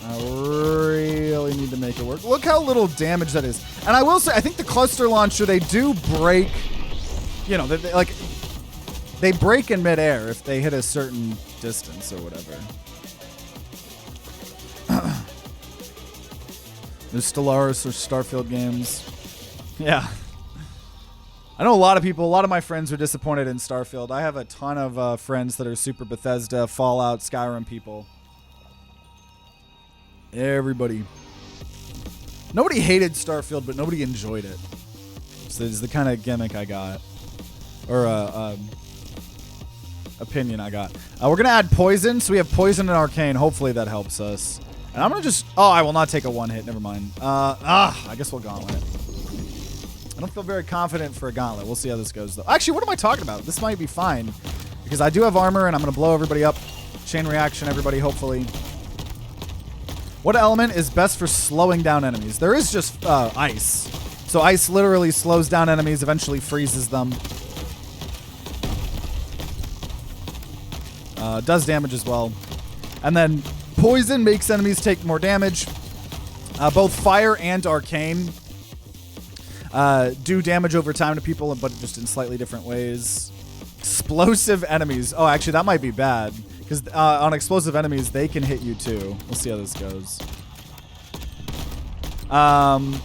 I really need to make it work. Look how little damage that is. And I will say, I think the cluster launcher, they do break, you know, they break in midair if they hit a certain distance or whatever. There's Stellaris or Starfield games. Yeah. I know a lot of my friends are disappointed in Starfield. I have a ton of friends that are super Bethesda, Fallout, Skyrim people. Everybody. Nobody hated Starfield, but nobody enjoyed it. So it's the kind of gimmick I got. Or opinion I got. We're going to add poison. So we have poison and arcane. Hopefully that helps us. And I'm going to just... Oh, I will not take a one hit. Never mind. I guess we'll gauntlet. I don't feel very confident for a gauntlet. We'll see how this goes, though. Actually, what am I talking about? This might be fine. Because I do have armor, and I'm going to blow everybody up. Chain reaction, everybody, hopefully. What element is best for slowing down enemies? There is just ice. So ice literally slows down enemies, eventually freezes them. Does damage as well. And then poison makes enemies take more damage. Both fire and arcane. do damage over time to people, but just in slightly different ways. Explosive enemies. Oh, actually, that might be bad. Because on explosive enemies, they can hit you too. We'll see how this goes.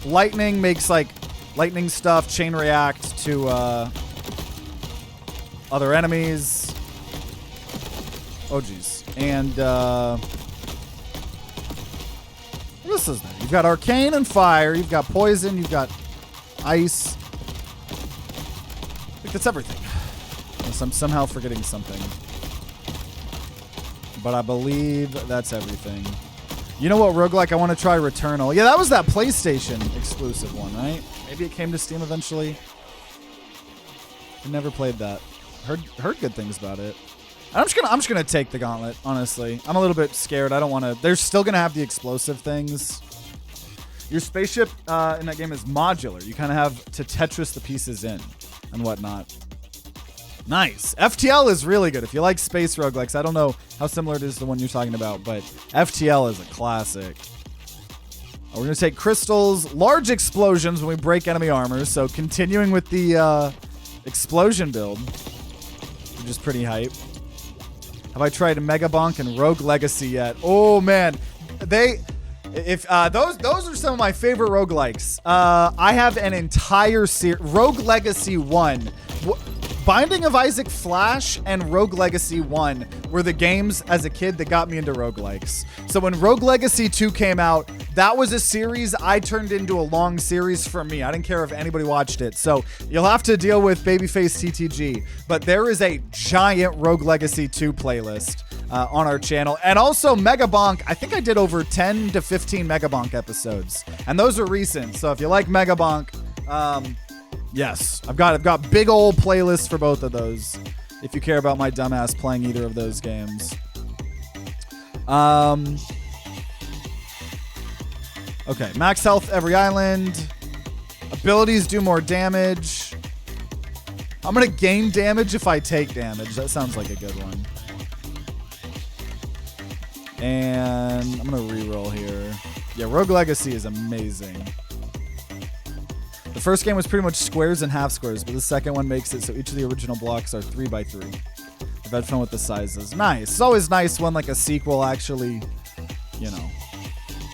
Lightning makes like lightning stuff chain react to other enemies. Oh, geez. And what else is there? You've got arcane and fire. You've got poison. You've got ice. I think that's everything. Unless I'm somehow forgetting something. But I believe that's everything. You know what roguelike I want to try? Returnal. Yeah, that was that PlayStation exclusive one, right? Maybe it came to Steam eventually. I never played that. Heard good things about it. I'm just gonna take the gauntlet, honestly. I'm a little bit scared. I don't want to. They're still gonna have the explosive things. Your spaceship in that game is modular. You kind of have to Tetris the pieces in and whatnot. Nice. FTL is really good. If you like space roguelikes, I don't know how similar it is to the one you're talking about, but FTL is a classic. We're going to take crystals, large explosions when we break enemy armor. So continuing with the explosion build, which is pretty hype. Have I tried Mega Bonk and Rogue Legacy yet? Oh, man. Those are some of my favorite roguelikes. I have an entire series. Rogue Legacy 1. Binding of Isaac Flash and Rogue Legacy 1 were the games as a kid that got me into roguelikes. So when Rogue Legacy 2 came out, that was a series I turned into a long series for me. I didn't care if anybody watched it. So you'll have to deal with Babyface TTG. But there is a giant Rogue Legacy 2 playlist on our channel. And also Mega Bonk. I think I did over 10 to 15 Mega Bonk episodes. And those are recent. So if you like Mega Bonk, yes, I've got big old playlists for both of those. If you care about my dumbass playing either of those games. Okay, max health every island. Abilities do more damage. I'm gonna gain damage if I take damage. That sounds like a good one. And I'm gonna reroll here. Yeah, Rogue Legacy is amazing. The first game was pretty much squares and half squares, but the second one makes it so each of the original blocks are 3x3. I've had fun with the sizes. Nice. It's always nice when like a sequel actually, you know,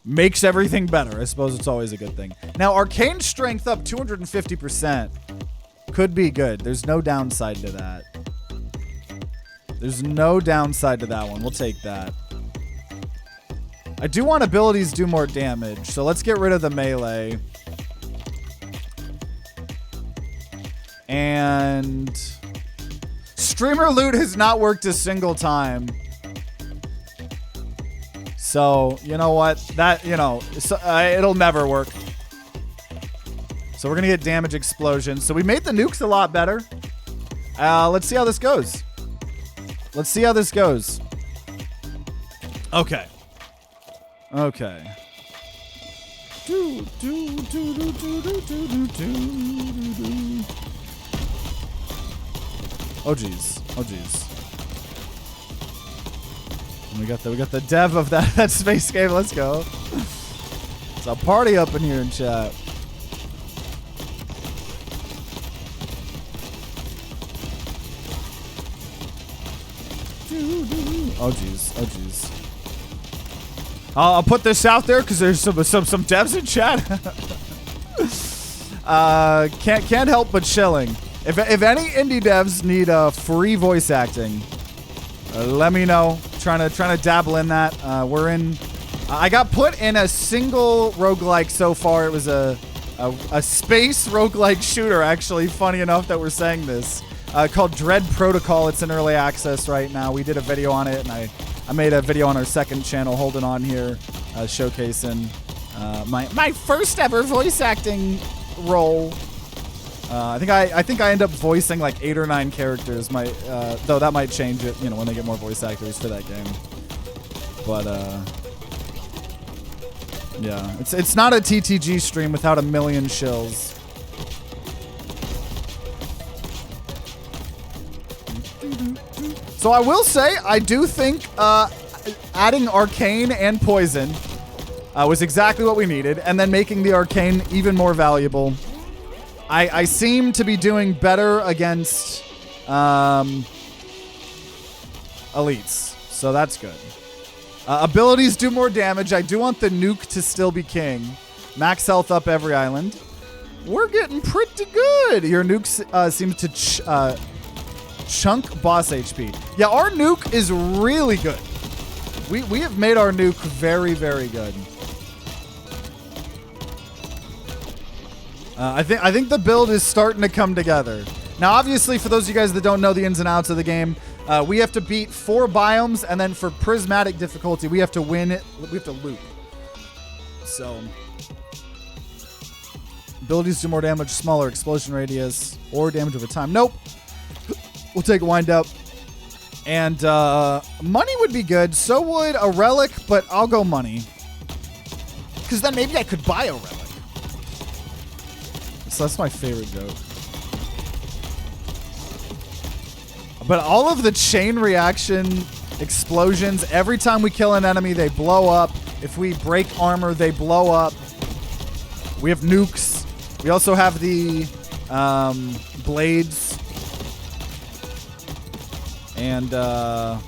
makes everything better. I suppose it's always a good thing. Now, arcane strength up 250% could be good. There's no downside to that. There's no downside to that one. We'll take that. I do want abilities do more damage, so let's get rid of the melee. And streamer loot has not worked a single time. So, you know what? That, you know, it'll never work. So we're going to get damage explosion. So we made the nukes a lot better. Let's see how this goes. Let's see how this goes. Okay. Okay. Oh geez. Oh geez. We got the dev of that space game. Let's go. It's a party up in here in chat. Oh geez. Oh geez. I'll put this out there because there's some devs in chat. Can't help but chilling. If any indie devs need free voice acting, let me know. Trying to dabble in that. I got put in a single roguelike so far. It was a space roguelike shooter, actually. Funny enough that we're saying this. Called Dread Protocol. It's in early access right now. We did a video on it, and I made a video on our second channel, Holding On Here, showcasing my first ever voice acting role. I think I end up voicing like 8 or 9 characters. Though that might change it, you know, when they get more voice actors for that game. But yeah, it's not a TTG stream without a million shills. So I will say, I do think adding arcane and poison was exactly what we needed, and then making the arcane even more valuable I seem to be doing better against elites, so that's good. Abilities do more damage. I do want the nuke to still be king. Max health up every island. We're getting pretty good. Your nuke seems to chunk boss HP. Yeah, our nuke is really good. We have made our nuke very, very good. I think the build is starting to come together. Now, obviously, for those of you guys that don't know the ins and outs of the game, we have to beat 4 biomes, and then for prismatic difficulty, we have to win it. We have to loop. So, abilities do more damage, smaller explosion radius, or damage over time. Nope. We'll take a wind up. And money would be good. So would a relic, but I'll go money. Because then maybe I could buy a relic. So that's my favorite joke. But all of the chain reaction explosions, every time we kill an enemy, they blow up. If we break armor, they blow up. We have nukes. We also have the blades. And, yeah,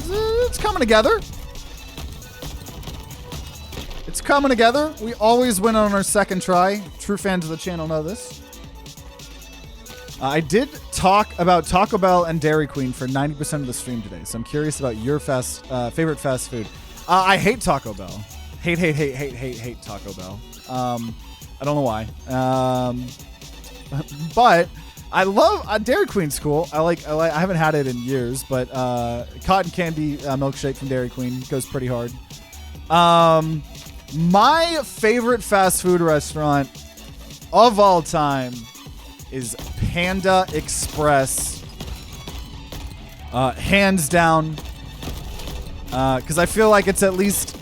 it's coming together. It's coming together. We always win on our second try. True fans of the channel know this. I did talk about Taco Bell and Dairy Queen for 90% of the stream today, so I'm curious about your favorite fast food. I hate Taco Bell. Hate Taco Bell. I don't know why. But I love Dairy Queen's cool. I haven't had it in years, but cotton candy milkshake from Dairy Queen goes pretty hard. My favorite fast food restaurant of all time is Panda Express. Hands down. Because I feel like it's at least...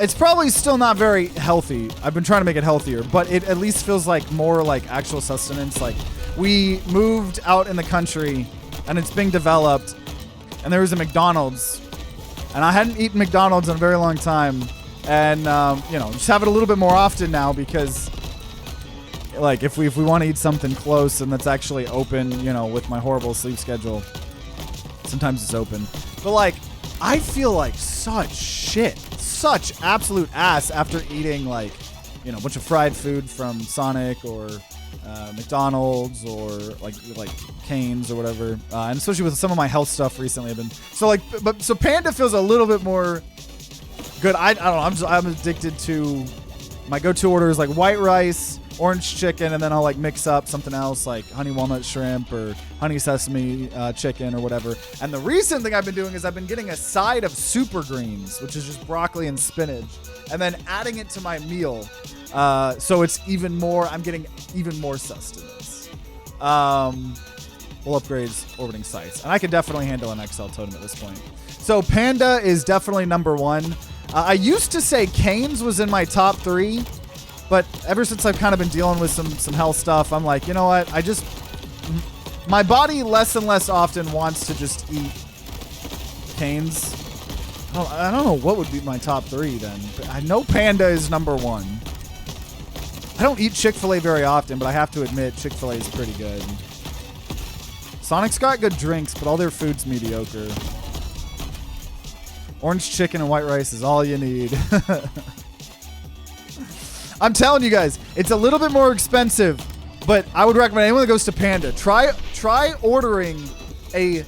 It's probably still not very healthy. I've been trying to make it healthier, but it at least feels like more like actual sustenance. Like, we moved out in the country, and it's being developed, and there was a McDonald's, and I hadn't eaten McDonald's in a very long time, and you know, just have it a little bit more often now because, like, if we want to eat something close and that's actually open, you know, with my horrible sleep schedule, sometimes it's open. But like, I feel like such absolute ass after eating, like, you know, a bunch of fried food from Sonic or McDonald's or like Cane's or whatever, and especially with some of my health stuff recently, I've been so Panda feels a little bit more good. I don't know. I'm addicted to my go-to order is like white rice, orange chicken, and then I'll like mix up something else like honey walnut shrimp or honey sesame chicken or whatever. And the recent thing I've been doing is I've been getting a side of super greens, which is just broccoli and spinach, and then adding it to my meal. So it's even more, I'm getting even more sustenance. We'll upgrade orbiting sites. And I can definitely handle an XL totem at this point. So Panda is definitely number 1. I used to say Cane's was in my top 3, but ever since I've kind of been dealing with some health stuff, I'm like, you know what? My body less and less often wants to just eat Cane's. I don't know what would be my top 3 then. But I know Panda is number 1. I don't eat Chick-fil-A very often, but I have to admit Chick-fil-A is pretty good. Sonic's got good drinks, but all their food's mediocre. Orange chicken and white rice is all you need. I'm telling you guys, it's a little bit more expensive, but I would recommend anyone that goes to Panda, try ordering a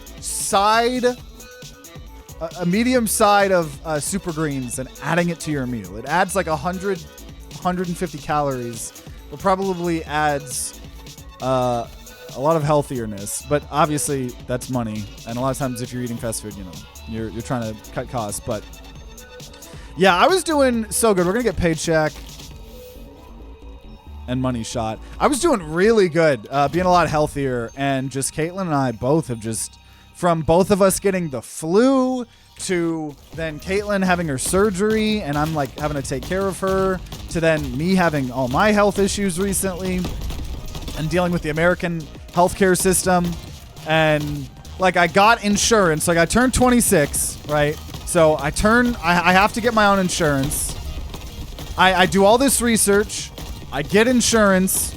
medium side of super greens and adding it to your meal. It adds like 150 calories, but probably adds a lot of healthierness. But obviously, that's money. And a lot of times, if you're eating fast food, you know, you're trying to cut costs. But yeah, I was doing so good. We're gonna get paycheck and money shot. I was doing really good, being a lot healthier, and just Caitlin and I both have just, from both of us getting the flu to then Caitlin having her surgery and I'm like having to take care of her, to then me having all my health issues recently and dealing with the American healthcare system. And like, I got insurance. Like, I turned 26, right? So I have to get my own insurance. I do all this research. I get insurance,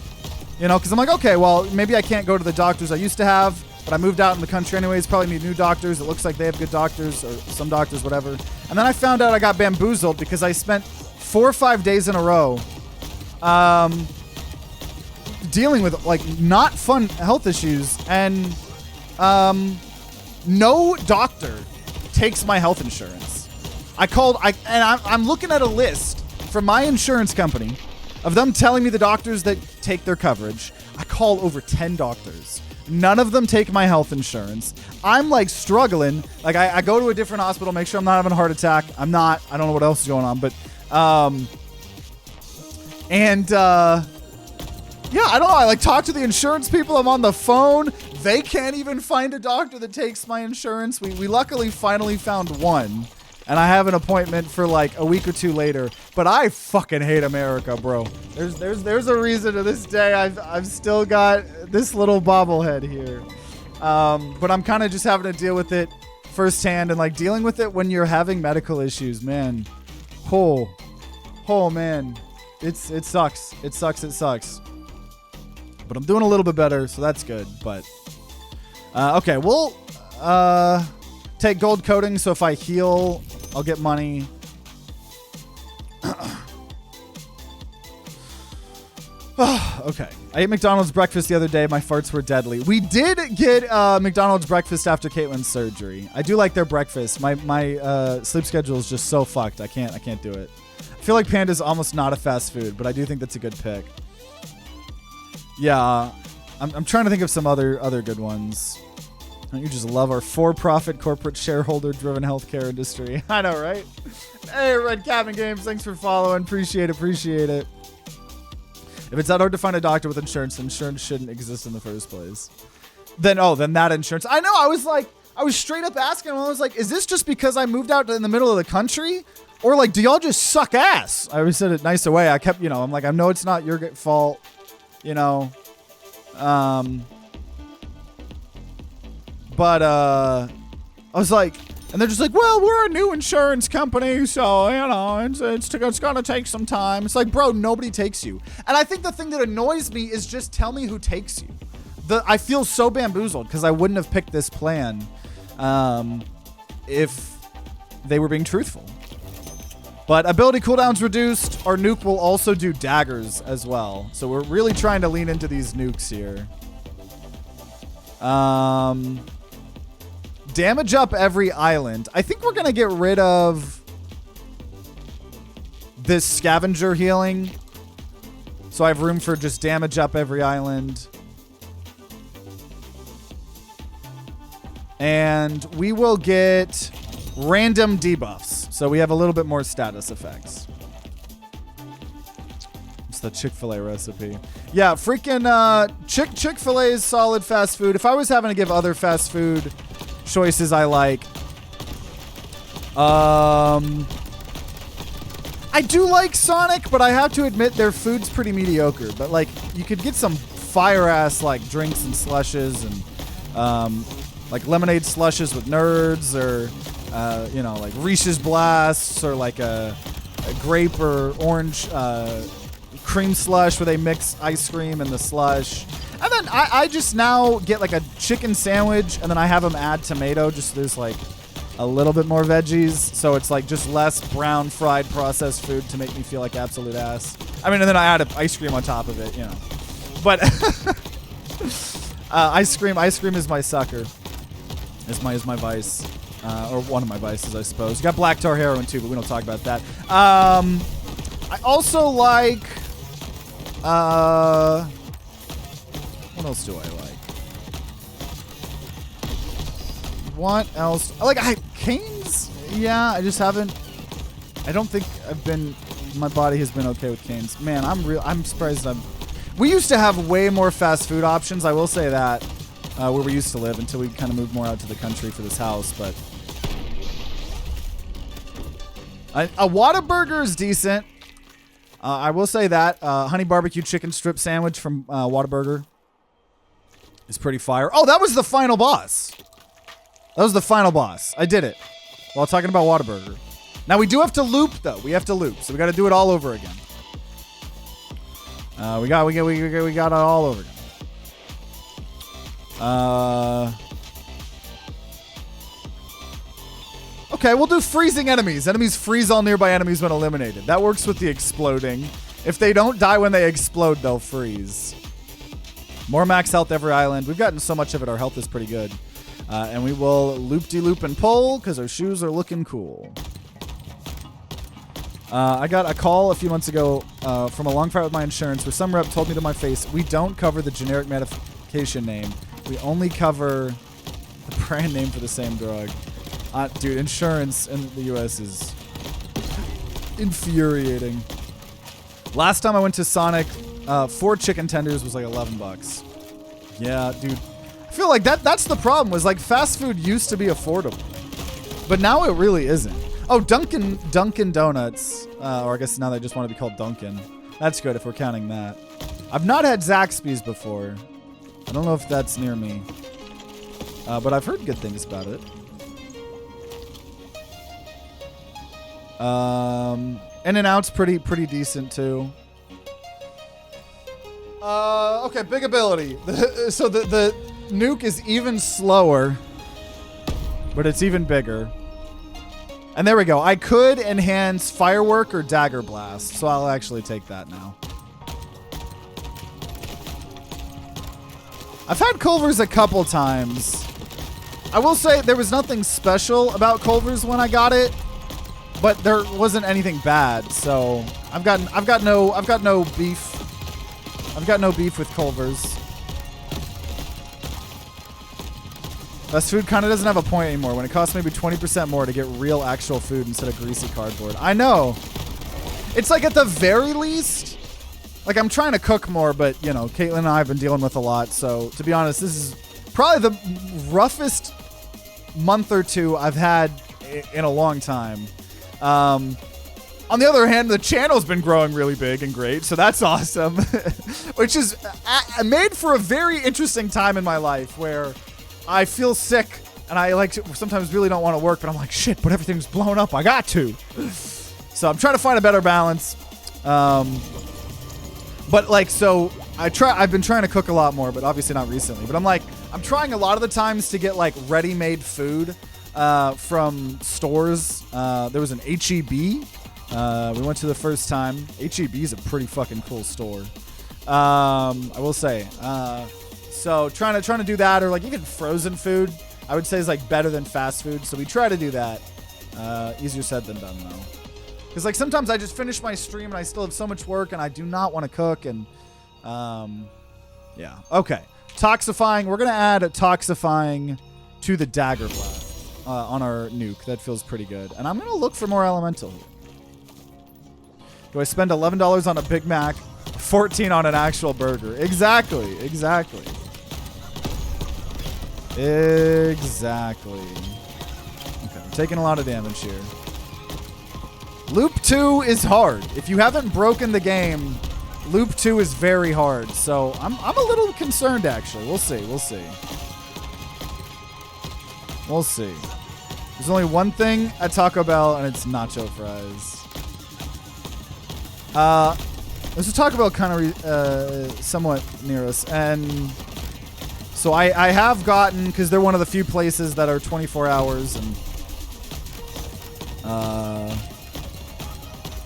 you know, because I'm like, okay, well, maybe I can't go to the doctors I used to have, but I moved out in the country anyways, probably need new doctors. It looks like they have good doctors, or some doctors, whatever. And then I found out I got bamboozled because I spent 4 or 5 days in a row dealing with, like, not fun health issues, and no doctor takes my health insurance. I'm looking at a list from my insurance company of them telling me the doctors that take their coverage. I call over 10 doctors. None of them take my health insurance. I'm like struggling. Like I go to a different hospital, make sure I'm not having a heart attack. I'm not. I don't know what else is going on, but yeah, I don't know. I like talk to the insurance people. I'm on the phone. They can't even find a doctor that takes my insurance. We luckily finally found one, and I have an appointment for like a week or two later. But I fucking hate America, bro. There's a reason to this day I've still got this little bobblehead here. But I'm kind of just having to deal with it firsthand, and like dealing with it when you're having medical issues, man. Oh man, it sucks. It sucks. But I'm doing a little bit better, so that's good. But okay, we'll take gold coating, so if I heal, I'll get money. Okay. I ate McDonald's breakfast the other day. My farts were deadly. We did get McDonald's breakfast after Caitlin's surgery. I do like their breakfast. My sleep schedule is just so fucked. I can't do it. I feel like Panda's almost not a fast food, but I do think that's a good pick. Yeah, I'm trying to think of some other good ones. Don't you just love our for-profit, corporate, shareholder-driven healthcare industry? I know, right? Hey, Red Cabin Games, thanks for following. Appreciate it. If it's that hard to find a doctor with insurance, insurance shouldn't exist in the first place. Then that insurance. I know, I was straight up asking him. I was like, is this just because I moved out in the middle of the country? Or like, do y'all just suck ass? I always said it nice away. I kept, I'm like, I know it's not your fault. But I was like, and they're just like, well, we're a new insurance company, so it's gonna take some time. It's like, bro, nobody takes you. And I think the thing that annoys me is just tell me who takes you. I feel so bamboozled because I wouldn't have picked this plan if they were being truthful. But ability cooldowns reduced. Our nuke will also do daggers as well. So we're really trying to lean into these nukes here. Damage up every island. I think we're going to get rid of this scavenger healing. So I have room for just damage up every island. And we will get random debuffs. So we have a little bit more status effects. It's the Chick-fil-A recipe. Yeah, freaking Chick-fil-A is solid fast food. If I was having to give other fast food choices I like, I do like Sonic, but I have to admit their food's pretty mediocre. But like, you could get some fire-ass like drinks and slushes, and like lemonade slushes with nerds, or like Reese's Blasts, or like a grape or orange cream slush where they mix ice cream in the slush. And then I just now get like a chicken sandwich, and then I have them add tomato, just so there's like a little bit more veggies, so it's like just less brown fried processed food to make me feel like absolute ass. I mean, and then I add ice cream on top of it, But ice cream is my sucker. Is my vice. Or one of my vices, I suppose. You got black tar heroin too, but we don't talk about that. I also like... what else do I like? What else? I like canes? Yeah, I just haven't... I don't think my body has been okay with canes. Man, I'm surprised we used to have way more fast food options, I will say that, where we used to live, until we kind of moved more out to the country for this house, but... A Whataburger is decent. I will say that. Honey barbecue chicken strip sandwich from Whataburger is pretty fire. Oh, that was the final boss. I did it while talking about Whataburger. Now we do have to loop, though. We have to loop, so we got to do it all over again. We got it all over again. Okay, we'll do freezing enemies. Enemies freeze all nearby enemies when eliminated. That works with the exploding. If they don't die when they explode, they'll freeze. More max health every island. We've gotten so much of it, our health is pretty good. And we will loop-de-loop and pull because our shoes are looking cool. I got a call a few months ago from a long fight with my insurance where some rep told me to my face, we don't cover the generic medication name. We only cover the brand name for the same drug. Dude, insurance in the U.S. is infuriating. Last time I went to Sonic, 4 chicken tenders was like $11. Yeah, dude. I feel like that's the problem, was like fast food used to be affordable. But now it really isn't. Oh, Dunkin' Donuts. Or I guess now they just want to be called Dunkin'. That's good if we're counting that. I've not had Zaxby's before. I don't know if that's near me. But I've heard good things about it. In-N-Out's pretty decent too. Okay, big ability. So the nuke is even slower, but it's even bigger. And there we go. I could enhance Firework or Dagger Blast, so I'll actually take that now. I've had Culver's a couple times. I will say there was nothing special about Culver's when I got it, but there wasn't anything bad. So I've got no beef. I've got no beef with Culver's. Fast food kind of doesn't have a point anymore when it costs maybe 20% more to get real actual food instead of greasy cardboard. I know. It's like at the very least, like I'm trying to cook more, but you know, Caitlin and I have been dealing with a lot. So to be honest, this is probably the roughest month or two I've had in a long time. On the other hand, the channel's been growing really big and great, so that's awesome. Which is made for a very interesting time in my life where I feel sick and I like sometimes really don't want to work, but I'm like, shit, but everything's blown up. I got to. So I'm trying to find a better balance. But like, so I've been trying to cook a lot more, but obviously not recently. But I'm trying a lot of the times to get like ready-made food from stores. There was an HEB. We went to the first time. HEB is a pretty fucking cool store. I will say. So trying to do that, or like even frozen food, I would say is like better than fast food. So we try to do that. Easier said than done though. Because like sometimes I just finish my stream and I still have so much work and I do not want to cook and yeah. Okay. Toxifying. We're gonna add toxifying to the Dagger Blast on our nuke. That feels pretty good. And I'm gonna look for more elemental here. Do I spend $11 on a Big Mac, $14 on an actual burger? Exactly. Exactly. Okay, I'm taking a lot of damage here. Loop 2 is hard. If you haven't broken the game, Loop 2 is very hard. So I'm a little concerned, actually. We'll see. There's only one thing at Taco Bell, and it's nacho fries. There's a Taco Bell kind of somewhat near us, and so I have gotten, because they're one of the few places that are 24 hours, and I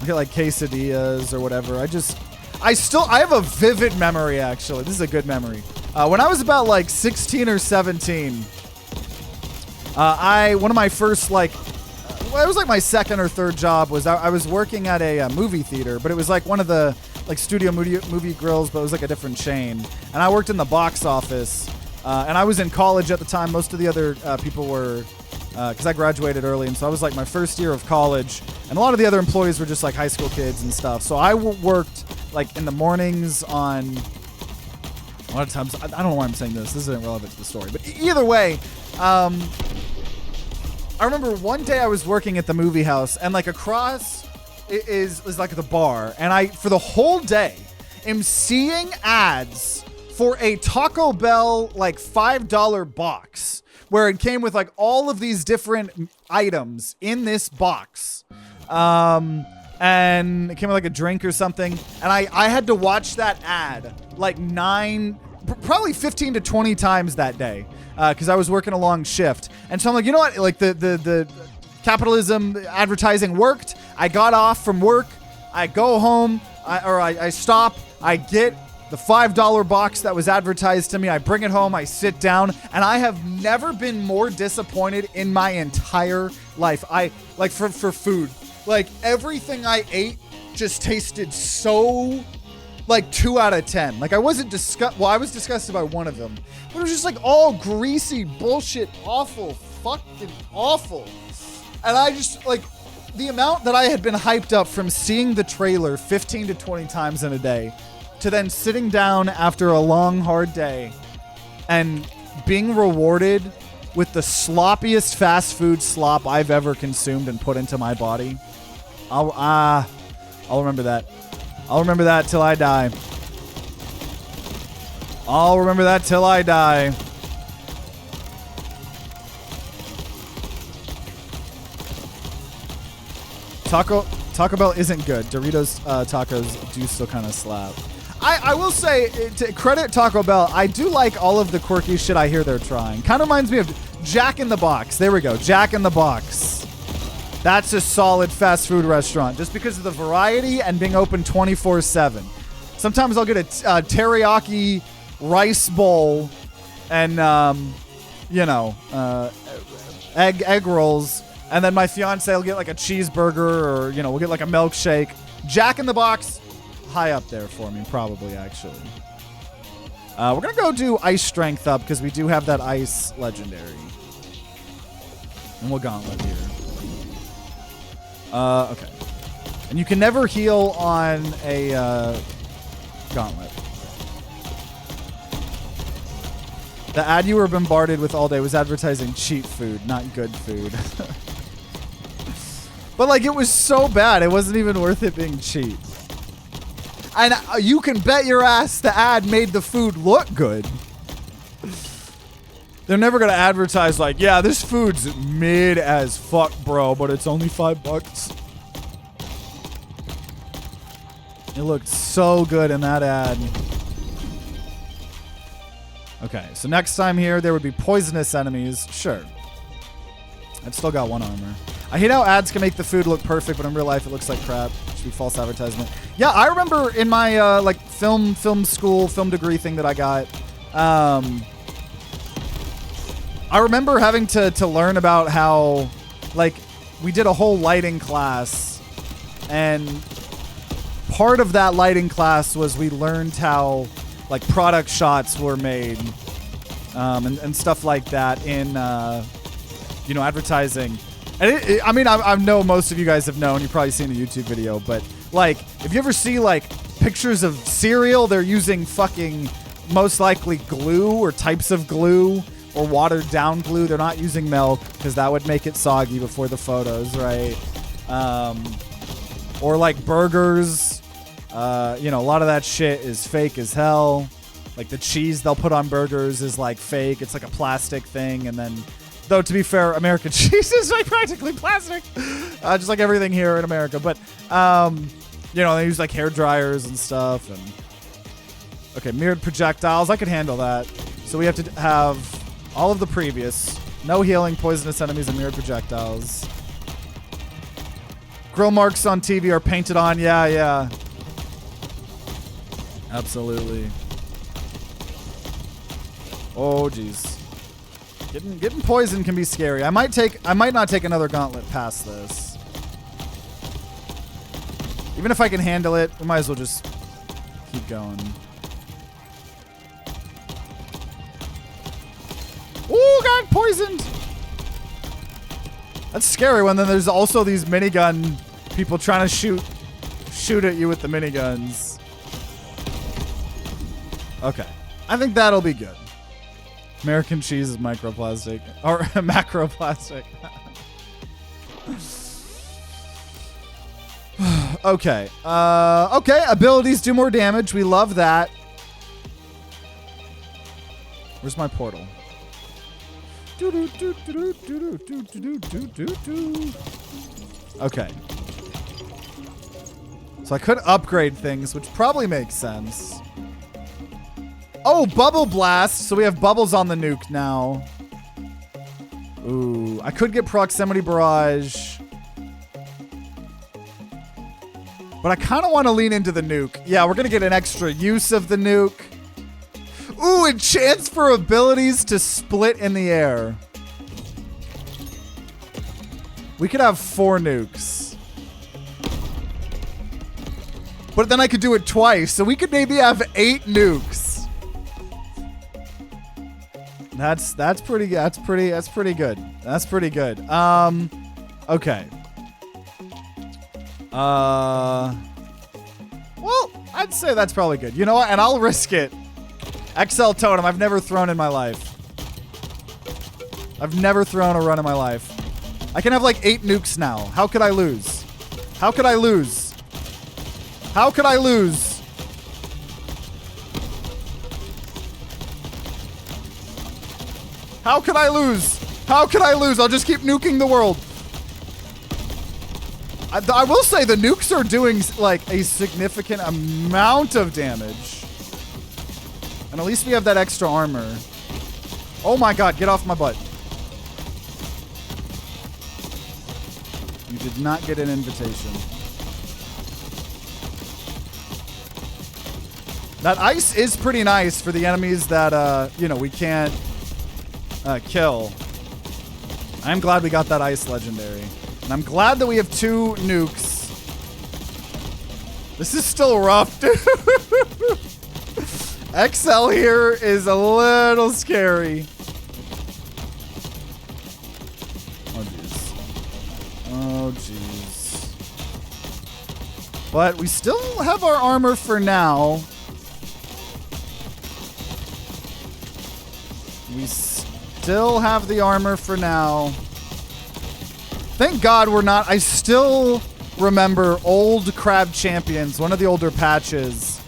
get like quesadillas or whatever. I have a vivid memory, actually. This is a good memory. When I was about like 16 or 17, one of my first like, it was like my second or third job was I was working at a movie theater, but it was like one of the like studio movie grills, but it was like a different chain. And I worked in the box office, and I was in college at the time. Most of the other people were, because I graduated early, and so I was like my first year of college, and a lot of the other employees were just like high school kids and stuff. So I worked like in the mornings on, a lot of times, I don't know why I'm saying this. This isn't relevant to the story, but either way, I remember one day I was working at the movie house, and like across is like the bar, and I, for the whole day, am seeing ads for a Taco Bell like $5 box where it came with like all of these different items in this box. and it came with like a drink or something. And I had to watch that ad like probably 15 to 20 times that day because I was working a long shift. And so I'm like, you know what? Like the capitalism advertising worked. I got off from work. I go home, I stop. I get the $5 box that was advertised to me. I bring it home. I sit down, and I have never been more disappointed in my entire life. I like for food. Like everything I ate just tasted so like 2 out of 10. Like I wasn't I was disgusted by one of them, but it was just like all greasy bullshit, awful, fucking awful. And I just like the amount that I had been hyped up from seeing the trailer 15 to 20 times in a day to then sitting down after a long, hard day and being rewarded with the sloppiest fast food slop I've ever consumed and put into my body. I'll remember that. I'll remember that till I die. I'll remember that till I die. Taco Bell isn't good. Doritos tacos do still kind of slap. I will say, to credit Taco Bell, I do like all of the quirky shit I hear they're trying. Kind of reminds me of Jack in the Box. There we go. Jack in the Box. That's a solid fast food restaurant just because of the variety and being open 24/7. Sometimes I'll get a teriyaki rice bowl and, egg rolls. And then my fiance will get like a cheeseburger or, we'll get like a milkshake. Jack in the Box, high up there for me, probably, actually. We're going to go do ice strength up because we do have that ice legendary. And we'll gauntlet here. Okay. And you can never heal on a gauntlet. The ad you were bombarded with all day was advertising cheap food, not good food. But, like, it was so bad, it wasn't even worth it being cheap. And you can bet your ass the ad made the food look good. They're never going to advertise like, yeah, this food's mid as fuck, bro, but it's only $5. It looked so good in that ad. Okay, so next time here, there would be poisonous enemies. Sure. I've still got 1 armor. I hate how ads can make the food look perfect, but in real life it looks like crap. It should be false advertisement. Yeah, I remember in my film school, film degree thing that I got, I remember having to learn about how, like, we did a whole lighting class, and part of that lighting class was we learned how, like, product shots were made, and stuff like that in, advertising. And I know most of you guys have known. You've probably seen a YouTube video, but like, if you ever see like pictures of cereal, they're using fucking most likely glue or types of glue or watered down glue. They're not using milk because that would make it soggy before the photos, right? Or like burgers. A lot of that shit is fake as hell. Like the cheese they'll put on burgers is like fake. It's like a plastic thing, and then. Though, to be fair, American cheese is like practically plastic. Just like everything here in America. But, they use like hair dryers and stuff. And okay, mirrored projectiles. I could handle that. So we have to have all of the previous. No healing, poisonous enemies, and mirrored projectiles. Grill marks on TV are painted on. Yeah. Absolutely. Oh, jeez. Getting poisoned can be scary. I might not take another gauntlet past this. Even if I can handle it, we might as well just keep going. Ooh, got poisoned! That's scary when then there's also these minigun people trying to shoot at you with the miniguns. Okay. I think that'll be good. American cheese is microplastic. Or macroplastic. Okay. Okay, abilities do more damage. We love that. Where's my portal? Okay. So I could upgrade things, which probably makes sense. Oh, bubble blast. So we have bubbles on the nuke now. Ooh, I could get proximity barrage. But I kind of want to lean into the nuke. Yeah, we're going to get an extra use of the nuke. Ooh, and chance for abilities to split in the air. We could have 4 nukes. But then I could do it twice, so we could maybe have 8 nukes. That's pretty good. That's pretty good. Okay. Well, I'd say that's probably good. You know what? And I'll risk it. XL Totem. I've never thrown in my life. I've never thrown a run in my life. I can have like 8 nukes now. How could I lose? How could I lose? How could I lose? How could I lose? How could I lose? I'll just keep nuking the world. I will say the nukes are doing like a significant amount of damage. And at least we have that extra armor. Oh my god, get off my butt. You did not get an invitation. That ice is pretty nice for the enemies that, you know, we can't kill. I'm glad we got that ice legendary. And I'm glad that we have 2 nukes. This is still rough, dude. XL here is a little scary. Oh, jeez. Oh, jeez. But we still have our armor for now. We still have the armor for now. Thank God we're not. I still remember old Crab Champions, one of the older patches.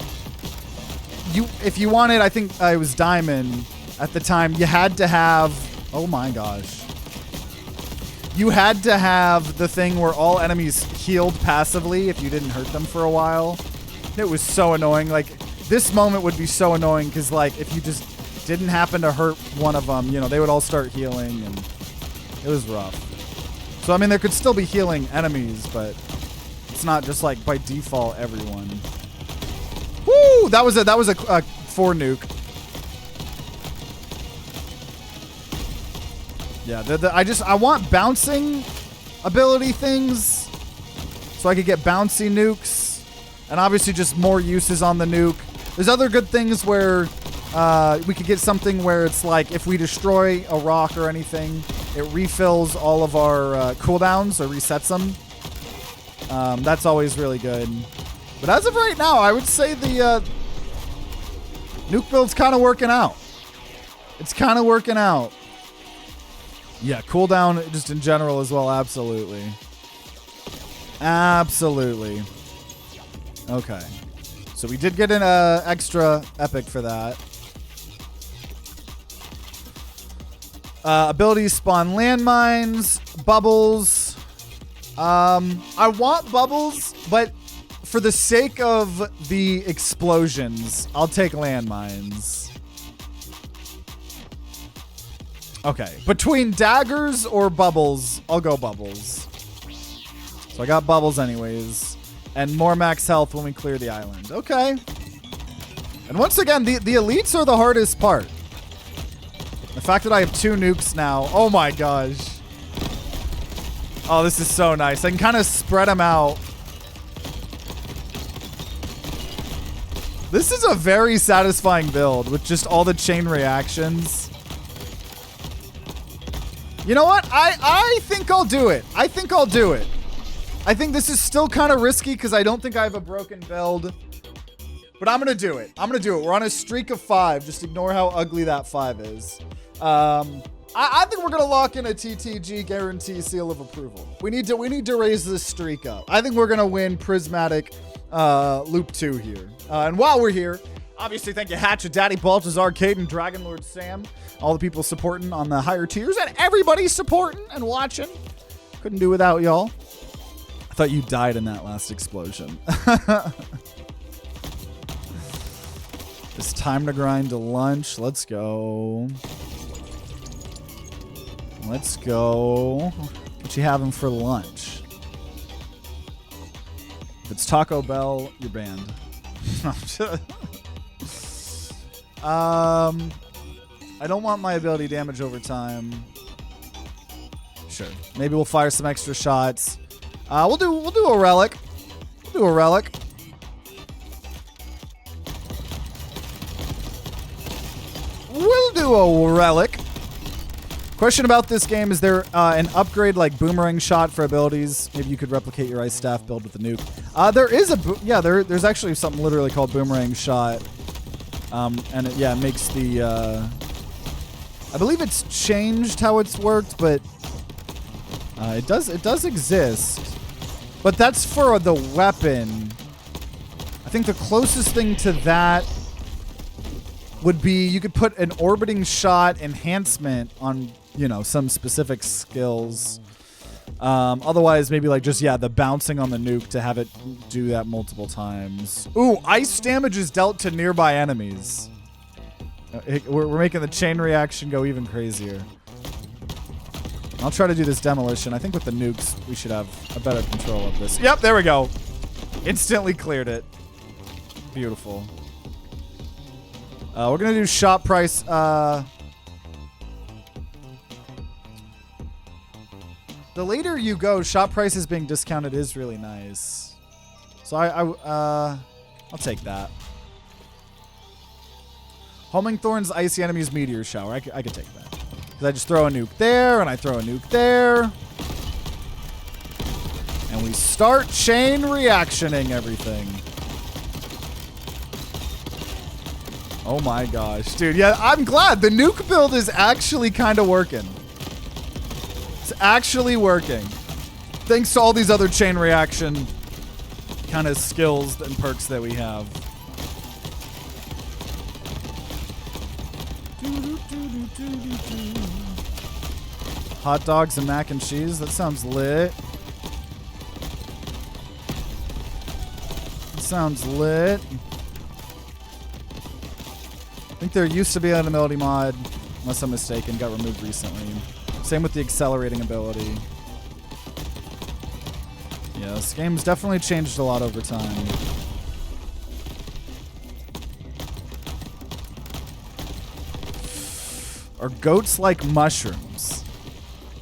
If you wanted, I think it was Diamond at the time, you had to have, oh my gosh. You had to have the thing where all enemies healed passively if you didn't hurt them for a while. It was so annoying. Like, this moment would be so annoying because, like, if you just didn't happen to hurt one of them, you know, they would all start healing, and it was rough. So, I mean, there could still be healing enemies, but it's not just, like, by default everyone. Woo! That was a 4 nuke. Yeah, I want bouncing ability things so I could get bouncy nukes, and obviously just more uses on the nuke. There's other good things where we could get something where it's like if we destroy a rock or anything, it refills all of our cooldowns or resets them. That's always really good. But as of right now, I would say the nuke build's kind of working out. It's kind of working out. Yeah, cooldown just in general as well. Absolutely. Absolutely. Okay. So we did get an extra epic for that. Abilities spawn landmines, bubbles. I want bubbles, but for the sake of the explosions, I'll take landmines. Okay, between daggers or bubbles, I'll go bubbles. So I got bubbles anyways. And more max health when we clear the island. Okay. And once again, the elites are the hardest part. The fact that I have 2 nukes now. Oh my gosh. Oh, this is so nice. I can kind of spread them out. This is a very satisfying build with just all the chain reactions. You know what? I think I'll do it. I think I'll do it. I think this is still kind of risky because I don't think I have a broken build. But I'm going to do it. I'm going to do it. We're on a streak of 5. Just ignore how ugly that 5 is. I think we're going to lock in a TTG guarantee seal of approval. We need to raise this streak up. I think we're going to win Prismatic Loop 2 here. And while we're here, obviously thank you HatchetDaddy, Baltazár, Kaiden, DragonLord, Sam, all the people supporting on the higher tiers, and everybody supporting and watching. Couldn't do without y'all. thought you died in that last explosion. It's time to grind to lunch. Let's go. Let's go. What you having for lunch? If it's Taco Bell, you're banned. I don't want my ability damage over time. Sure. Maybe we'll fire some extra shots. We'll do a relic. We'll do a relic. We'll do a relic. Question about this game, is there an upgrade like boomerang shot for abilities? Maybe you could replicate your ice staff build with the nuke. There is there's actually something literally called boomerang shot. And it makes the I believe it's changed how it's worked, but it does exist. But that's for the weapon. I think the closest thing to that would be you could put an orbiting shot enhancement on, you know, some specific skills. Otherwise, maybe like just, the bouncing on the nuke to have it do that multiple times. Ooh, ice damage is dealt to nearby enemies. We're making the chain reaction go even crazier. I'll try to do this demolition. I think with the nukes, we should have a better control of this. Yep, there we go. Instantly cleared it. Beautiful. We're going to do shop price. The later you go, shop prices being discounted is really nice. So I'll take that. Homing Thorns, Icy Enemies, Meteor Shower. I could take that. Because I just throw a nuke there, and I throw a nuke there. And we start chain reactioning everything. Oh my gosh. Dude, yeah, I'm glad. The nuke build is actually kind of working. It's actually working. Thanks to all these other chain reaction kind of skills and perks that we have. Hot dogs and mac and cheese. That sounds lit. That sounds lit. I think there used to be an ability mod, unless I'm mistaken, got removed recently. Same with the accelerating ability. Yeah, this game's definitely changed a lot over time. Are goats like mushrooms?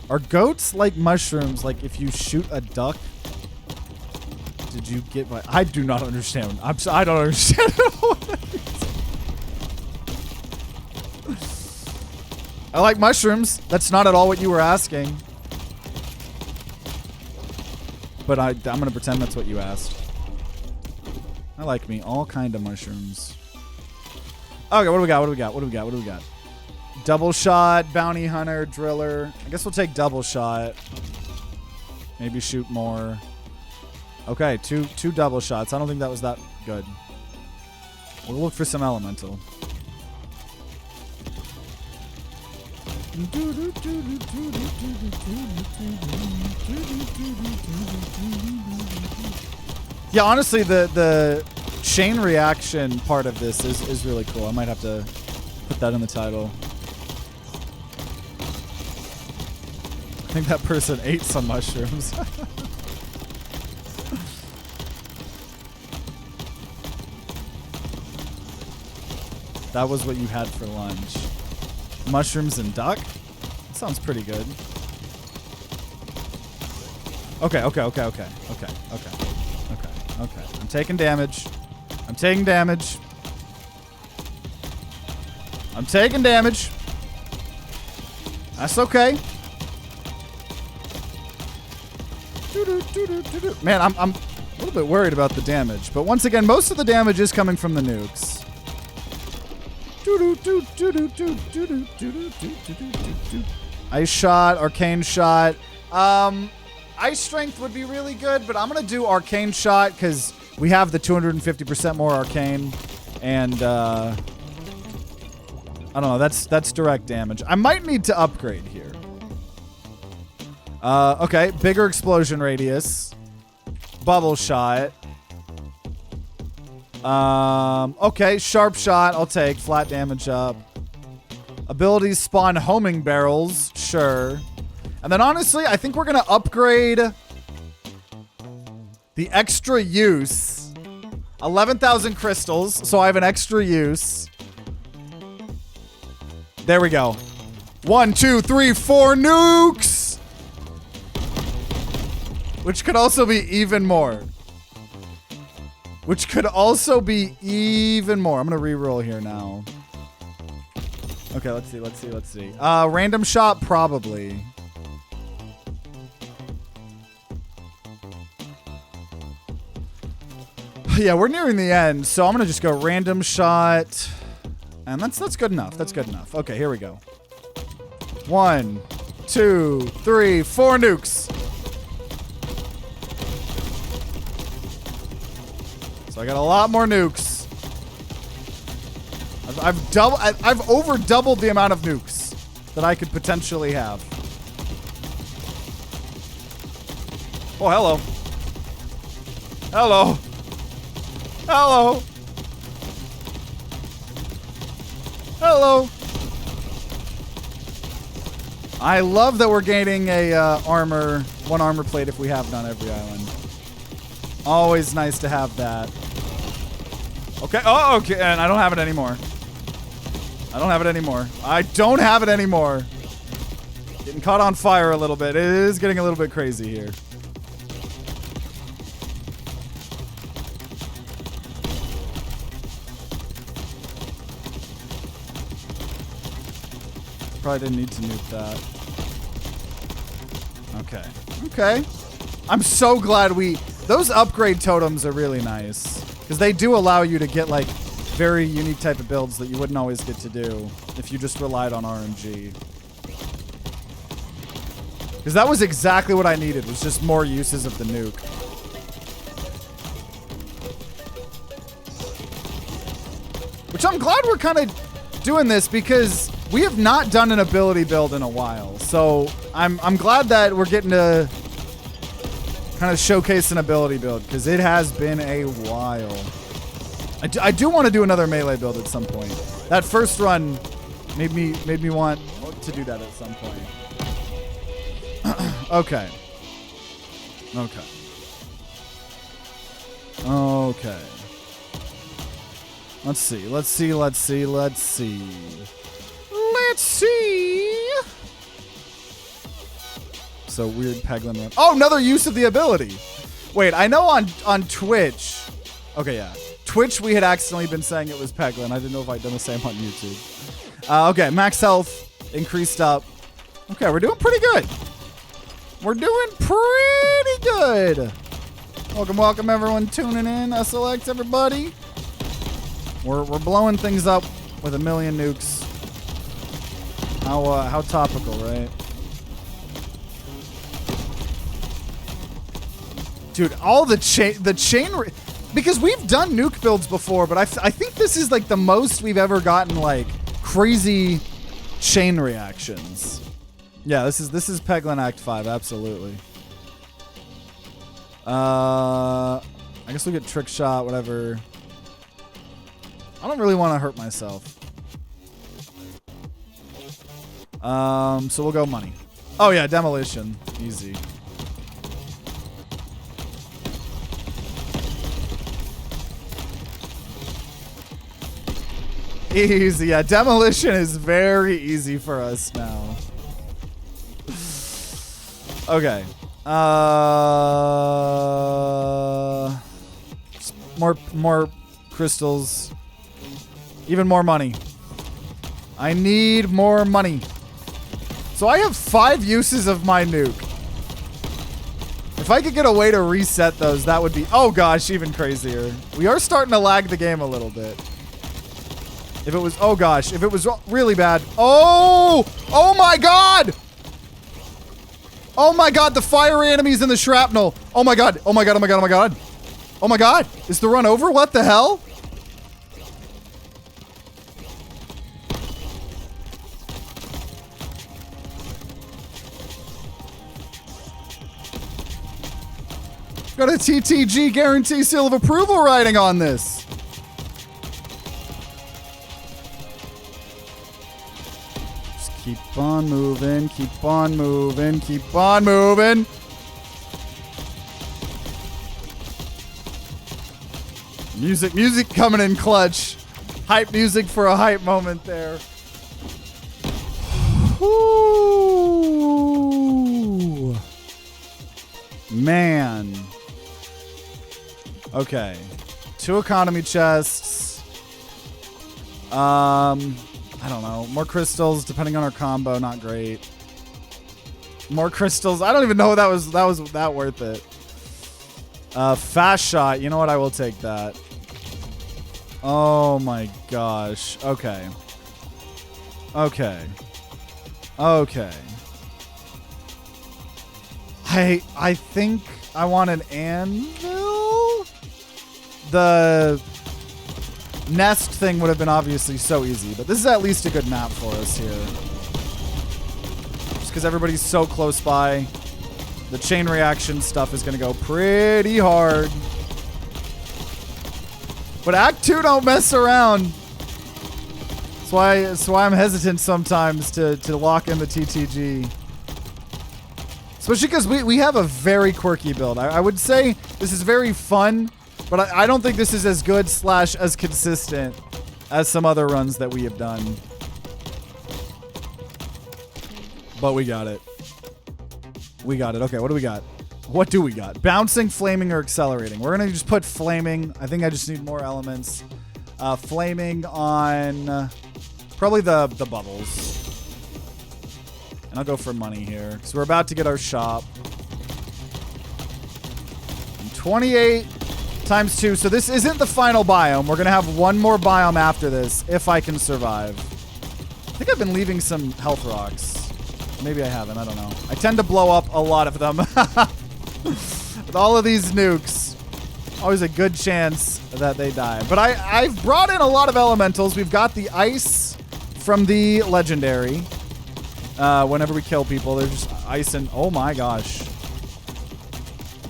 Are goats like mushrooms, like if you shoot a duck? Did you get my... I do not understand. I don't understand what that means. I like mushrooms. That's not at all what you were asking. But I'm going to pretend that's what you asked. I like me all kind of mushrooms. Okay, what do we got? What do we got? What do we got? What do we got? Double shot, bounty hunter, driller. I guess we'll take double shot. Maybe shoot more. Okay, two double shots. I don't think that was that good. We'll look for some elemental. Yeah, honestly, the chain reaction part of this is really cool. I might have to put that in the title. I think that person ate some mushrooms. That was what you had for lunch. Mushrooms and duck? That sounds pretty good. Okay. I'm taking damage. I'm taking damage. I'm taking damage. That's okay. Man, I'm a little bit worried about the damage. But once again, most of the damage is coming from the nukes. Ice shot, arcane shot. Ice strength would be really good, but I'm going to do arcane shot because we have the 250% more arcane. And I don't know, that's direct damage. I might need to upgrade here. Okay, bigger explosion radius. Bubble shot. Okay, sharp shot. I'll take flat damage up. Abilities spawn homing barrels. Sure. And then honestly, I think we're going to upgrade the extra use. 11,000 crystals. So I have an extra use. There we go. 1, 2, 3, 4 nukes. Which could also be even more. Which could also be even more. I'm going to reroll here now. Okay, let's see. Random shot, probably. Yeah, we're nearing the end, so I'm going to just go random shot. And that's good enough. That's good enough. Okay, here we go. 1, 2, 3, 4 nukes. So I got a lot more nukes. I've over doubled the amount of nukes that I could potentially have. Oh, hello. Hello. Hello. Hello. I love that we're gaining a one armor plate if we have it on every island. Always nice to have that. Okay. Oh, okay. And I don't have it anymore. I don't have it anymore. I don't have it anymore. Getting caught on fire a little bit. It is getting a little bit crazy here. Probably didn't need to nuke that. Okay. Okay. I'm so glad those upgrade totems are really nice. Because they do allow you to get, like, very unique type of builds that you wouldn't always get to do if you just relied on RNG. Because that was exactly what I needed, was just more uses of the nuke. Which I'm glad we're kind of doing this because we have not done an ability build in a while. So I'm glad that we're getting to kind of showcase an ability build because it has been a while. I do want to do another melee build at some point. That first run made me want to do that at some point. Okay. Okay. Okay. Let's see. Let's see. Let's see. Let's see. Let's see. So weird Peglin run. Oh, another use of the ability. Wait, I know on Twitch. Okay, yeah. Twitch, we had accidentally been saying it was Peglin. I didn't know if I'd done the same on YouTube. Okay, max health increased up. Okay, we're doing pretty good. We're doing pretty good. Welcome, welcome everyone tuning in. SLX, everybody. We're blowing things up with a million nukes. How topical, right? Dude, all the chain because we've done nuke builds before, but I think this is like the most we've ever gotten like crazy chain reactions. Yeah, this is Peglin Act 5, absolutely. I guess we'll get trick shot, whatever. I don't really want to hurt myself. So we'll go money. Oh yeah, demolition. Easy. Easy. Yeah, demolition is very easy for us now. Okay. More crystals. Even more money. I need more money. So I have 5 uses of my nuke. If I could get a way to reset those, that would be, oh gosh, even crazier. We are starting to lag the game a little bit. If it was, oh gosh, if it was really bad. Oh my god! Oh my god, the fire enemies and the shrapnel. Oh my god, oh my god, oh my god, oh my god. Oh my god, is the run over? What the hell? Got a TTG guarantee seal of approval writing on this. Just keep on moving, keep on moving, keep on moving. Music coming in clutch. Hype music for a hype moment there. Ooh. Man. Okay. 2 economy chests. I don't know. More crystals depending on our combo. Not great. More crystals. I don't even know that was that worth it. Fast shot. You know what? I will take that. Oh my gosh. Okay. Okay. Okay. I think I want an anvil? The nest thing would have been obviously so easy, but this is at least a good map for us here. Just because everybody's so close by. The chain reaction stuff is going to go pretty hard. But Act 2 don't mess around. That's why I'm hesitant sometimes to lock in the TTG. Especially because we have a very quirky build. I would say this is very fun, but I don't think this is as good / as consistent as some other runs that we have done. But we got it. We got it. Okay, what do we got? What do we got? Bouncing, flaming, or accelerating? We're going to just put flaming. I think I just need more elements. Flaming on probably the bubbles. And I'll go for money here because we're about to get our shop. And 28 times 2. So this isn't the final biome. We're going to have one more biome after this if I can survive. I think I've been leaving some health rocks. Maybe I haven't. I don't know. I tend to blow up a lot of them. With all of these nukes, always a good chance that they die. But I've brought in a lot of elementals. We've got the ice from the legendary. Whenever we kill people, they're just ice and... Oh my gosh.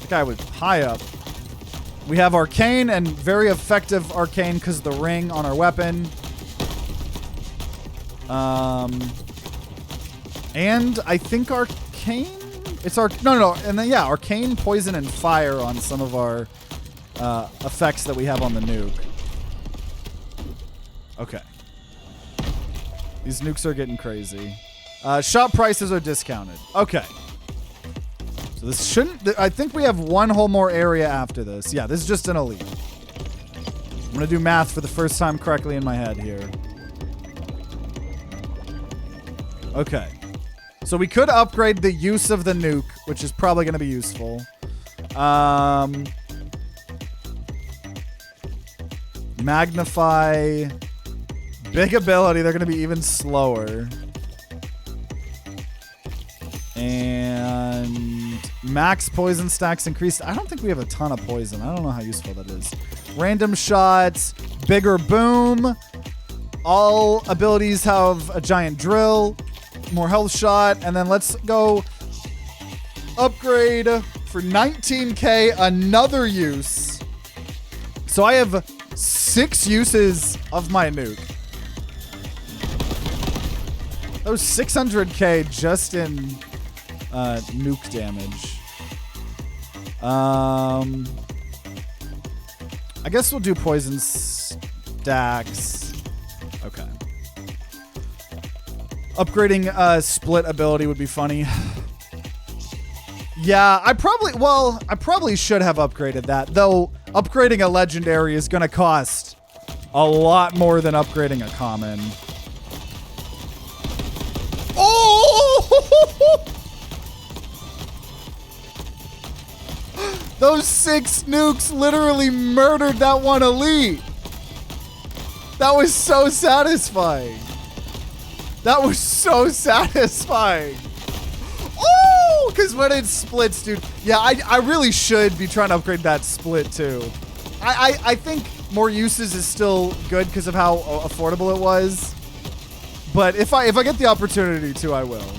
The guy was high up. We have arcane and very effective arcane because of the ring on our weapon. And I think arcane... It's no. And then, yeah, arcane, poison, and fire on some of our effects that we have on the nuke. Okay. These nukes are getting crazy. Shop prices are discounted. Okay. So this shouldn't... I think we have one whole more area after this. Yeah, this is just an elite. I'm going to do math for the first time correctly in my head here. Okay. So we could upgrade the use of the nuke, which is probably going to be useful. Magnify. Big ability. They're going to be even slower. And max poison stacks increased. I don't think we have a ton of poison. I don't know how useful that is. Random shots. Bigger boom. All abilities have a giant drill. More health shot, and then let's go upgrade for 19k another use. So I have 6 uses of my nuke. That was 600k just in nuke damage. I guess we'll do poison stacks. Okay. Upgrading split ability would be funny. Yeah, I probably should have upgraded that. Though upgrading a legendary is going to cost a lot more than upgrading a common. Oh! Those 6 nukes literally murdered that one elite. That was so satisfying. That was so satisfying. Oh, because when it splits, dude. Yeah, I really should be trying to upgrade that split too. I think more uses is still good because of how affordable it was. But if I get the opportunity to, I will.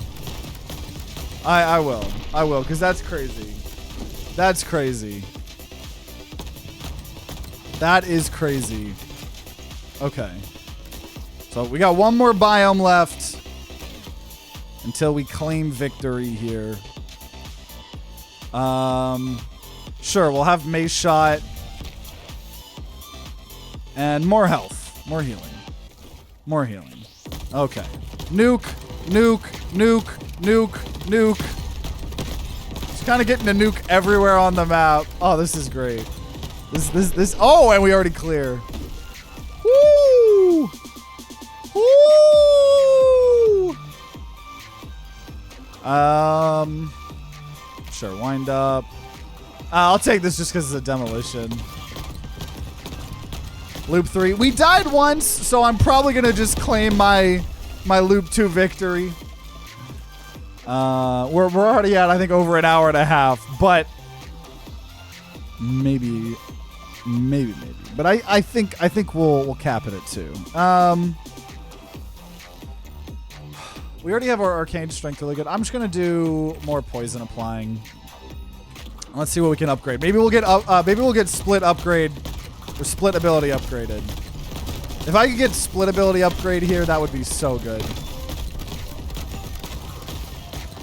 I will because that's crazy. That's crazy. That is crazy. Okay. So we got one more biome left until we claim victory here. Sure, we'll have mace shot. And more health. More healing. More healing. Okay. Nuke, nuke, nuke, nuke, nuke. Just kind of getting a nuke everywhere on the map. Oh, this is great. This. Oh, and we already clear. Woo! Woo! Sure, wind up. I'll take this just because it's a demolition. Loop 3. We died once, so I'm probably gonna just claim my loop 2 victory. We're already at, I think, over an hour and a half, but maybe. But I think we'll cap it at 2. We already have our arcane strength really good. I'm just gonna do more poison applying. Let's see what we can upgrade. Maybe we'll get split upgrade or split ability upgraded. If I could get split ability upgrade here, that would be so good.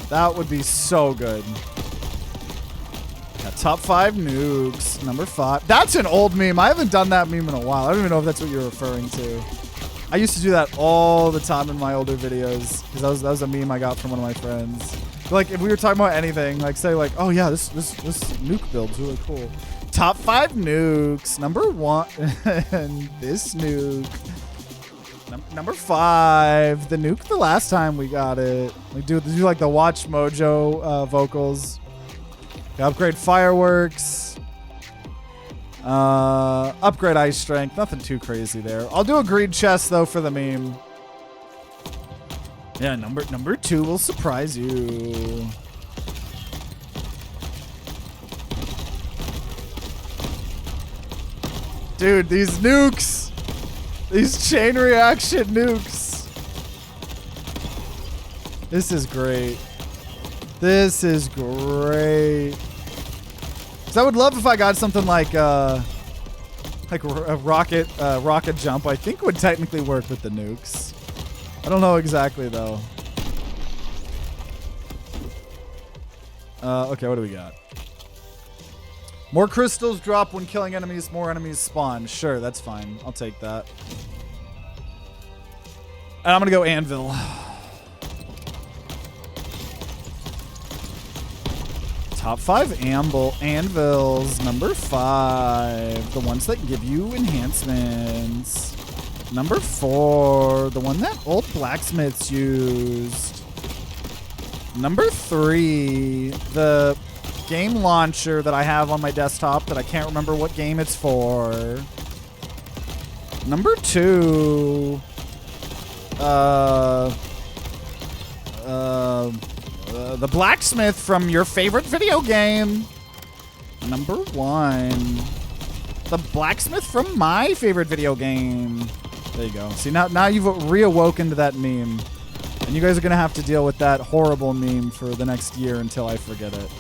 That would be so good. Yeah, top 5 nukes. Number 5. That's an old meme. I haven't done that meme in a while. I don't even know if that's what you're referring to. I used to do that all the time in my older videos because that was a meme I got from one of my friends. Like if we were talking about anything, like say like, oh yeah, this nuke build's really cool. Top 5 nukes. Number 1, and this nuke. Number 5, the nuke. The last time we got it, we do like the Watch Mojo vocals. We upgrade fireworks. Upgrade ice strength. Nothing too crazy there. I'll do a green chest though for the meme. Yeah, number 2 will surprise you. Dude, these nukes. These chain reaction nukes. This is great. This is great. So I would love if I got something like a rocket jump. I think would technically work with the nukes. I don't know exactly though. Okay, what do we got? More crystals drop when killing enemies. More enemies spawn. Sure, that's fine. I'll take that. And I'm gonna go anvil. Top 5 anvils. Number 5. The ones that give you enhancements. Number 4. The one that old blacksmiths used. Number 3. The game launcher that I have on my desktop that I can't remember what game it's for. Number 2. The blacksmith from your favorite video game. Number 1. The blacksmith from my favorite video game. There you go. See, now you've reawoken to that meme. And you guys are going to have to deal with that horrible meme for the next year until I forget it.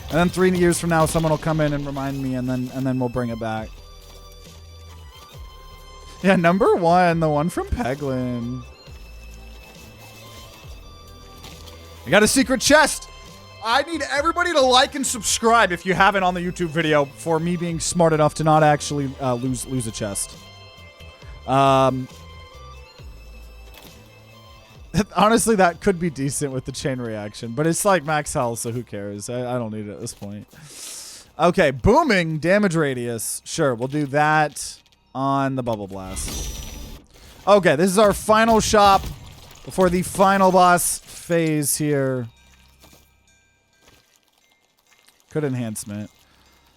And then 3 years from now, someone will come in and remind me, and then we'll bring it back. Yeah, number 1, the one from Peglin. I got a secret chest. I need everybody to like and subscribe if you haven't on the YouTube video for me being smart enough to not actually lose a chest. Honestly, that could be decent with the chain reaction, but it's like max health, so who cares? I don't need it at this point. Okay, booming damage radius. Sure, we'll do that on the bubble blast. Okay, this is our final shop before the final boss phase here. Good enhancement.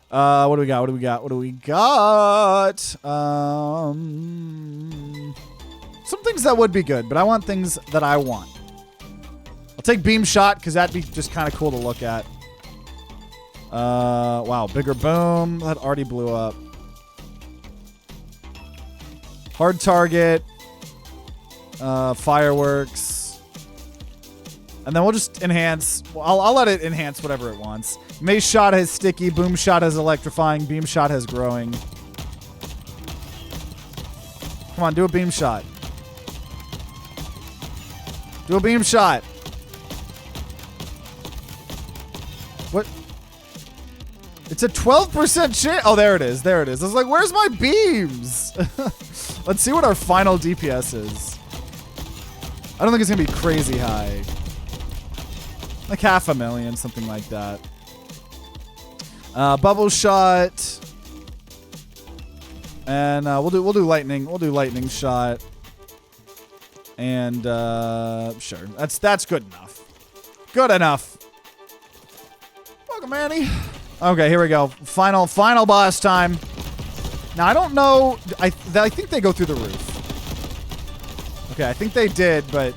What do we got? What do we got? What do we got? Some things that would be good, but I want things that I want. I'll take beam shot because that'd be just kind of cool to look at. Wow, bigger boom. That already blew up. Hard target. Fireworks. And then we'll just enhance. Well, I'll let it enhance whatever it wants. Mace shot has sticky. Boom shot has electrifying. Beam shot has growing. Come on, do a beam shot. Do a beam shot. What? It's a 12% chance. Oh, there it is. There it is. I was like, where's my beams? Let's see what our final DPS is. I don't think it's going to be crazy high. Like 500,000, something like that. Bubble shot. And we'll do lightning. We'll do lightning shot. And sure. That's good enough. Good enough. Welcome, Manny. Okay, here we go. Final boss time. Now I don't know. I think they go through the roof. Okay, I think they did, but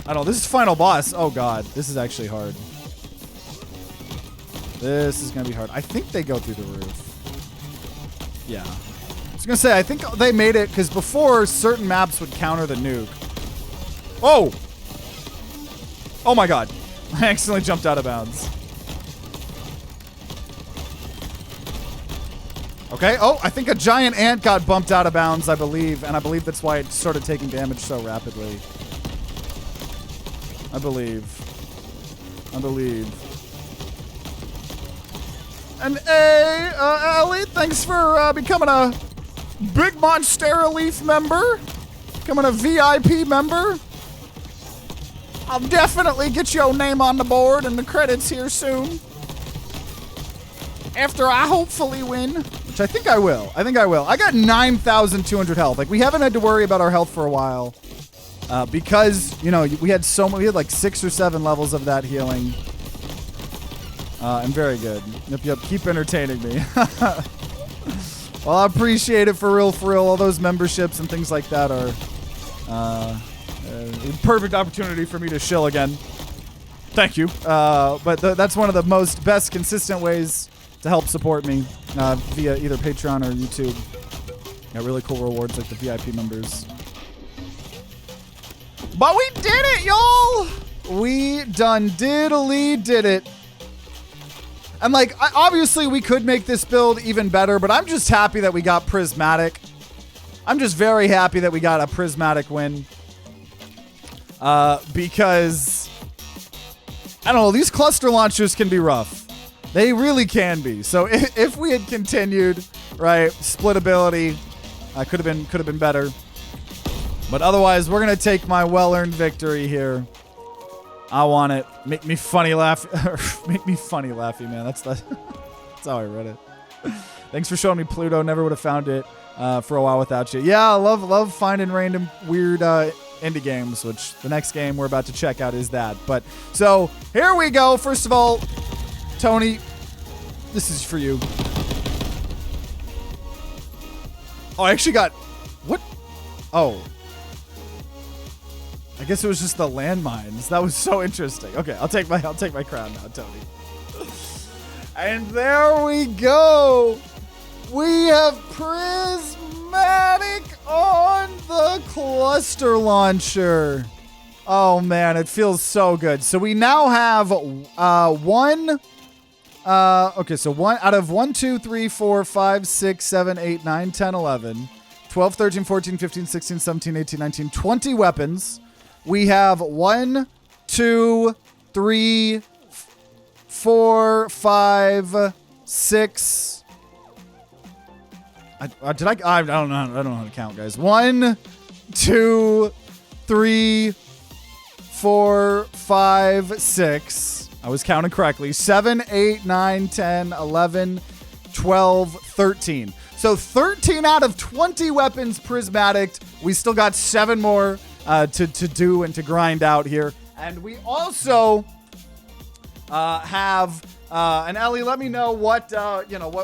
I don't know. This is final boss. Oh god, this is actually hard. This is gonna be hard. I think they go through the roof. Yeah. I was gonna say, I think they made it because before certain maps would counter the nuke. Oh! Oh my god. I accidentally jumped out of bounds. Okay, oh, I think a giant ant got bumped out of bounds, I believe. And I believe that's why it started taking damage so rapidly. I believe. And hey, Ellie, thanks for becoming a Big Monstera Leaf member. Becoming a VIP member. I'll definitely get your name on the board and the credits here soon. After I hopefully win. Which I think I will. I got 9,200 health. Like, we haven't had to worry about our health for a while. Because, you know, we had like 6 or 7 levels of that healing. And very good. Yep, keep entertaining me. Well, I appreciate it for real. All those memberships and things like that are a perfect opportunity for me to shill again. Thank you. But that's one of the best consistent ways to help support me via either Patreon or YouTube. Got really cool rewards like the VIP members. But we did it, y'all! We done diddly did it. And like, obviously we could make this build even better, but I'm just happy that we got Prismatic. I'm just very happy that we got a Prismatic win. Because, I don't know, these cluster launchers can be rough. They really can be. So if we had continued, right, split ability, could have been better. But otherwise, we're gonna take my well-earned victory here. I want it. Make me funny laugh. Make me funny laughy, man. That's how I read it. Thanks for showing me Pluto. Never would have found it for a while without you. Yeah, I love finding random weird indie games, which the next game we're about to check out is that. But so here we go. First of all, Tony, this is for you. Oh, I actually got what? Oh. I guess it was just the landmines. That was so interesting. Okay, I'll take my crown now, Tony. And there we go. We have Prismatic on the cluster launcher. Oh man, it feels so good. So we now have one. Okay, so one out of 1, 2, 3, 4, 5, 6, 7, 8, 9, 10, 11, 12, 13, 14, 15, 16, 17, 18, 19, 20 weapons. We have 1, 2, 3, 4, 5, 6. I don't know how to count, guys. 1, 2, 3, 4, 5, 6. I was counting correctly. 7, 8, 9, 10, 11, 12, 13. So 13 out of 20 weapons Prismatic. We still got 7 more to do and to grind out here. And we also have and Ellie, let me know what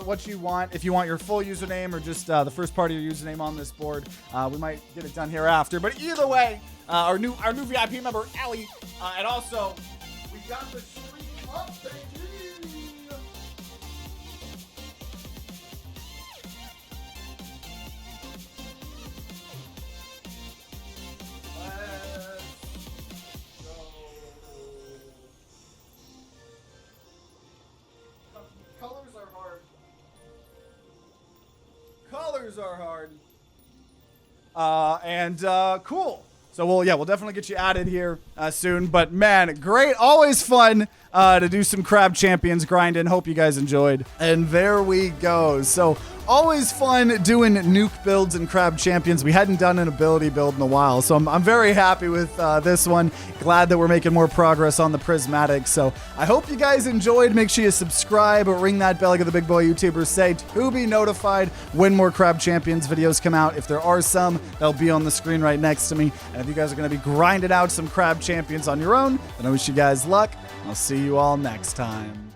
what you want. If you want your full username or just the first part of your username on this board, we might get it done hereafter. But either way, our new VIP member Ellie, and also we got the streak up, baby. Let's go. Baltazár hard. Cool. So we'll definitely get you added here soon. But man, great, always fun to do some Crab Champions grinding. Hope you guys enjoyed. And there we go. So always fun doing nuke builds and Crab Champions. We hadn't done an ability build in a while, so I'm very happy with this one. Glad that we're making more progress on the Prismatic. So I hope you guys enjoyed. Make sure you subscribe or ring that bell like the big boy YouTubers say to be notified when more Crab Champions videos come out. If there are some, they'll be on the screen right next to me. And if you guys are going to be grinding out some Crab Champions on your own, then I wish you guys luck. I'll see you all next time.